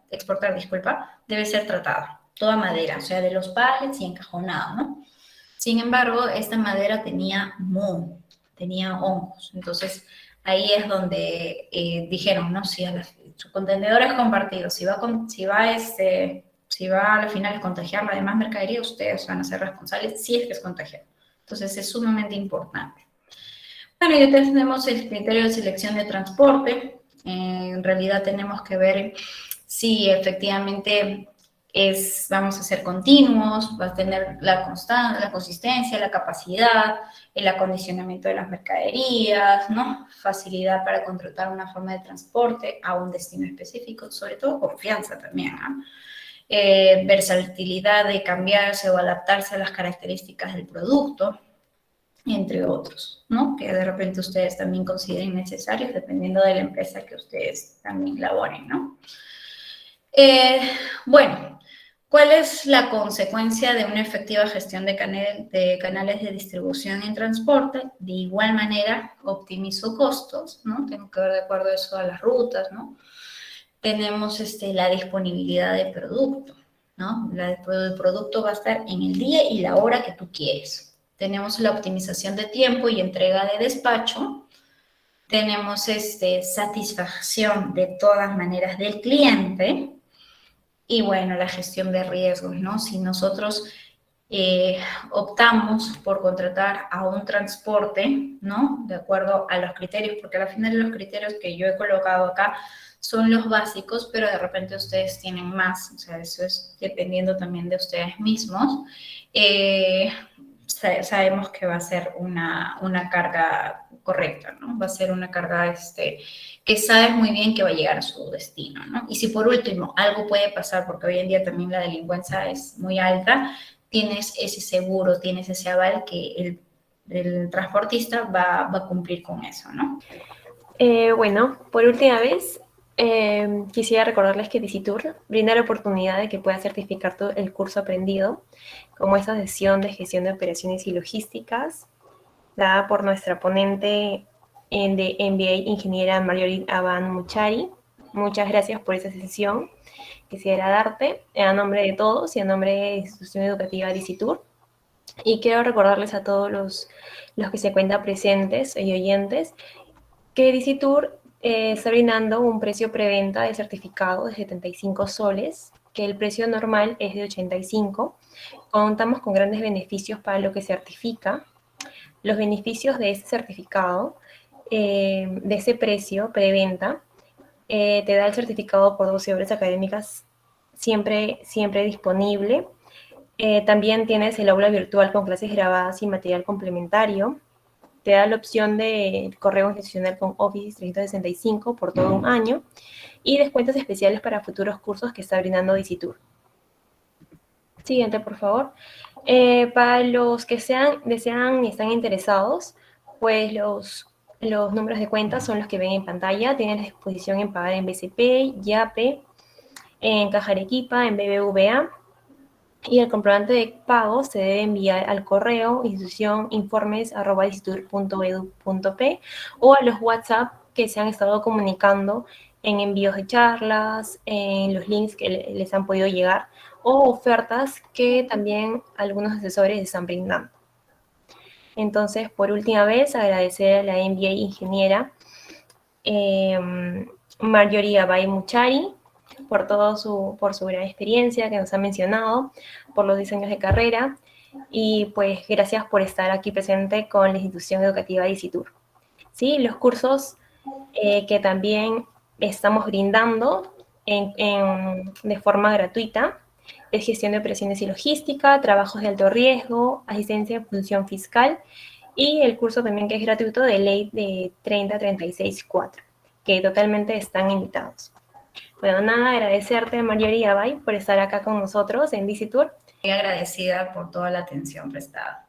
disculpa, debe ser tratada. Toda madera, o sea, de los pallets y encajonado, ¿no? Sin embargo, esta madera tenía moho, tenía hongos. Entonces, ahí es donde dijeron, ¿no? Si su contenedor es compartido, si va a la final a contagiar la demás mercadería, ustedes van a ser responsables si es que es contagiado. Entonces, es sumamente importante. Bueno, y entonces tenemos el criterio de selección de transporte. En realidad tenemos que ver si efectivamente vamos a ser continuos, va a tener la consistencia, la capacidad, el acondicionamiento de las mercaderías, ¿no? Facilidad para contratar una forma de transporte a un destino específico, sobre todo confianza también, ¿no? Versatilidad de cambiarse o adaptarse a las características del producto, entre otros, ¿no? Que de repente ustedes también consideren necesarios dependiendo de la empresa que ustedes también laboren, ¿no? Bueno, ¿cuál es la consecuencia de una efectiva gestión de canales de distribución en transporte? De igual manera, optimizo costos, ¿no? Tengo que ver de acuerdo a eso a las rutas, ¿no? Tenemos la disponibilidad de producto, ¿no? El producto va a estar en el día y la hora que tú quieres. Tenemos la optimización de tiempo y entrega de despacho. Tenemos satisfacción de todas maneras del cliente. Y bueno, la gestión de riesgos, ¿no? Si nosotros optamos por contratar a un transporte, ¿no? De acuerdo a los criterios, porque al final los criterios que yo he colocado acá son los básicos, pero de repente ustedes tienen más, o sea, eso es dependiendo también de ustedes mismos. Sabemos que va a ser una carga correcta, ¿no? Va a ser una carga que sabes muy bien que va a llegar a su destino, ¿no? Y si por último algo puede pasar, porque hoy en día también la delincuencia es muy alta, tienes ese seguro, tienes ese aval que el transportista va a cumplir con eso, ¿no? Bueno, por última vez, quisiera recordarles que Dicitur brinda la oportunidad de que puedas certificar todo el curso aprendido, como esta sesión de gestión de operaciones y logísticas, dada por nuestra ponente de MBA, ingeniera Marjorie Aban Muchari. Muchas gracias por esa sesión. Quisiera darte a nombre de todos y a nombre de la institución educativa Dicitur. Y quiero recordarles a todos los que se encuentran presentes y oyentes que Dicitur está brindando un precio preventa de certificado de 75 soles, que el precio normal es de 85. Contamos con grandes beneficios para lo que certifica. Los beneficios de este certificado, de ese precio preventa, te da el certificado por 12 horas académicas siempre disponible. También tienes el aula virtual con clases grabadas y material complementario. Te da la opción de correo institucional con Office 365 por todo un año y descuentos especiales para futuros cursos que está brindando Dicitur. Siguiente, por favor. Para los que desean y están interesados, pues los números de cuenta son los que ven en pantalla. Tienen la disposición en pagar en BCP, Yape, en Caja Arequipa, en BBVA. Y el comprobante de pago se debe enviar al correo institucioninformes@disitur.edu.p o a los WhatsApp que se han estado comunicando en envíos de charlas, en los links que les han podido llegar o ofertas que también algunos asesores están brindando. Entonces, por última vez, agradecer a la MBA ingeniera Marjorie Abay Muchari por su gran experiencia que nos ha mencionado, por los diseños de carrera y pues gracias por estar aquí presente con la institución educativa Disitur. ¿Sí? Los cursos que también estamos brindando de forma gratuita es gestión de operaciones y logística, trabajos de alto riesgo, asistencia en función fiscal y el curso también que es gratuito de ley de 3036-4, que totalmente están invitados. Bueno, nada, agradecerte, Marjorie Abay, por estar acá con nosotros en Disitur. Muy agradecida por toda la atención prestada.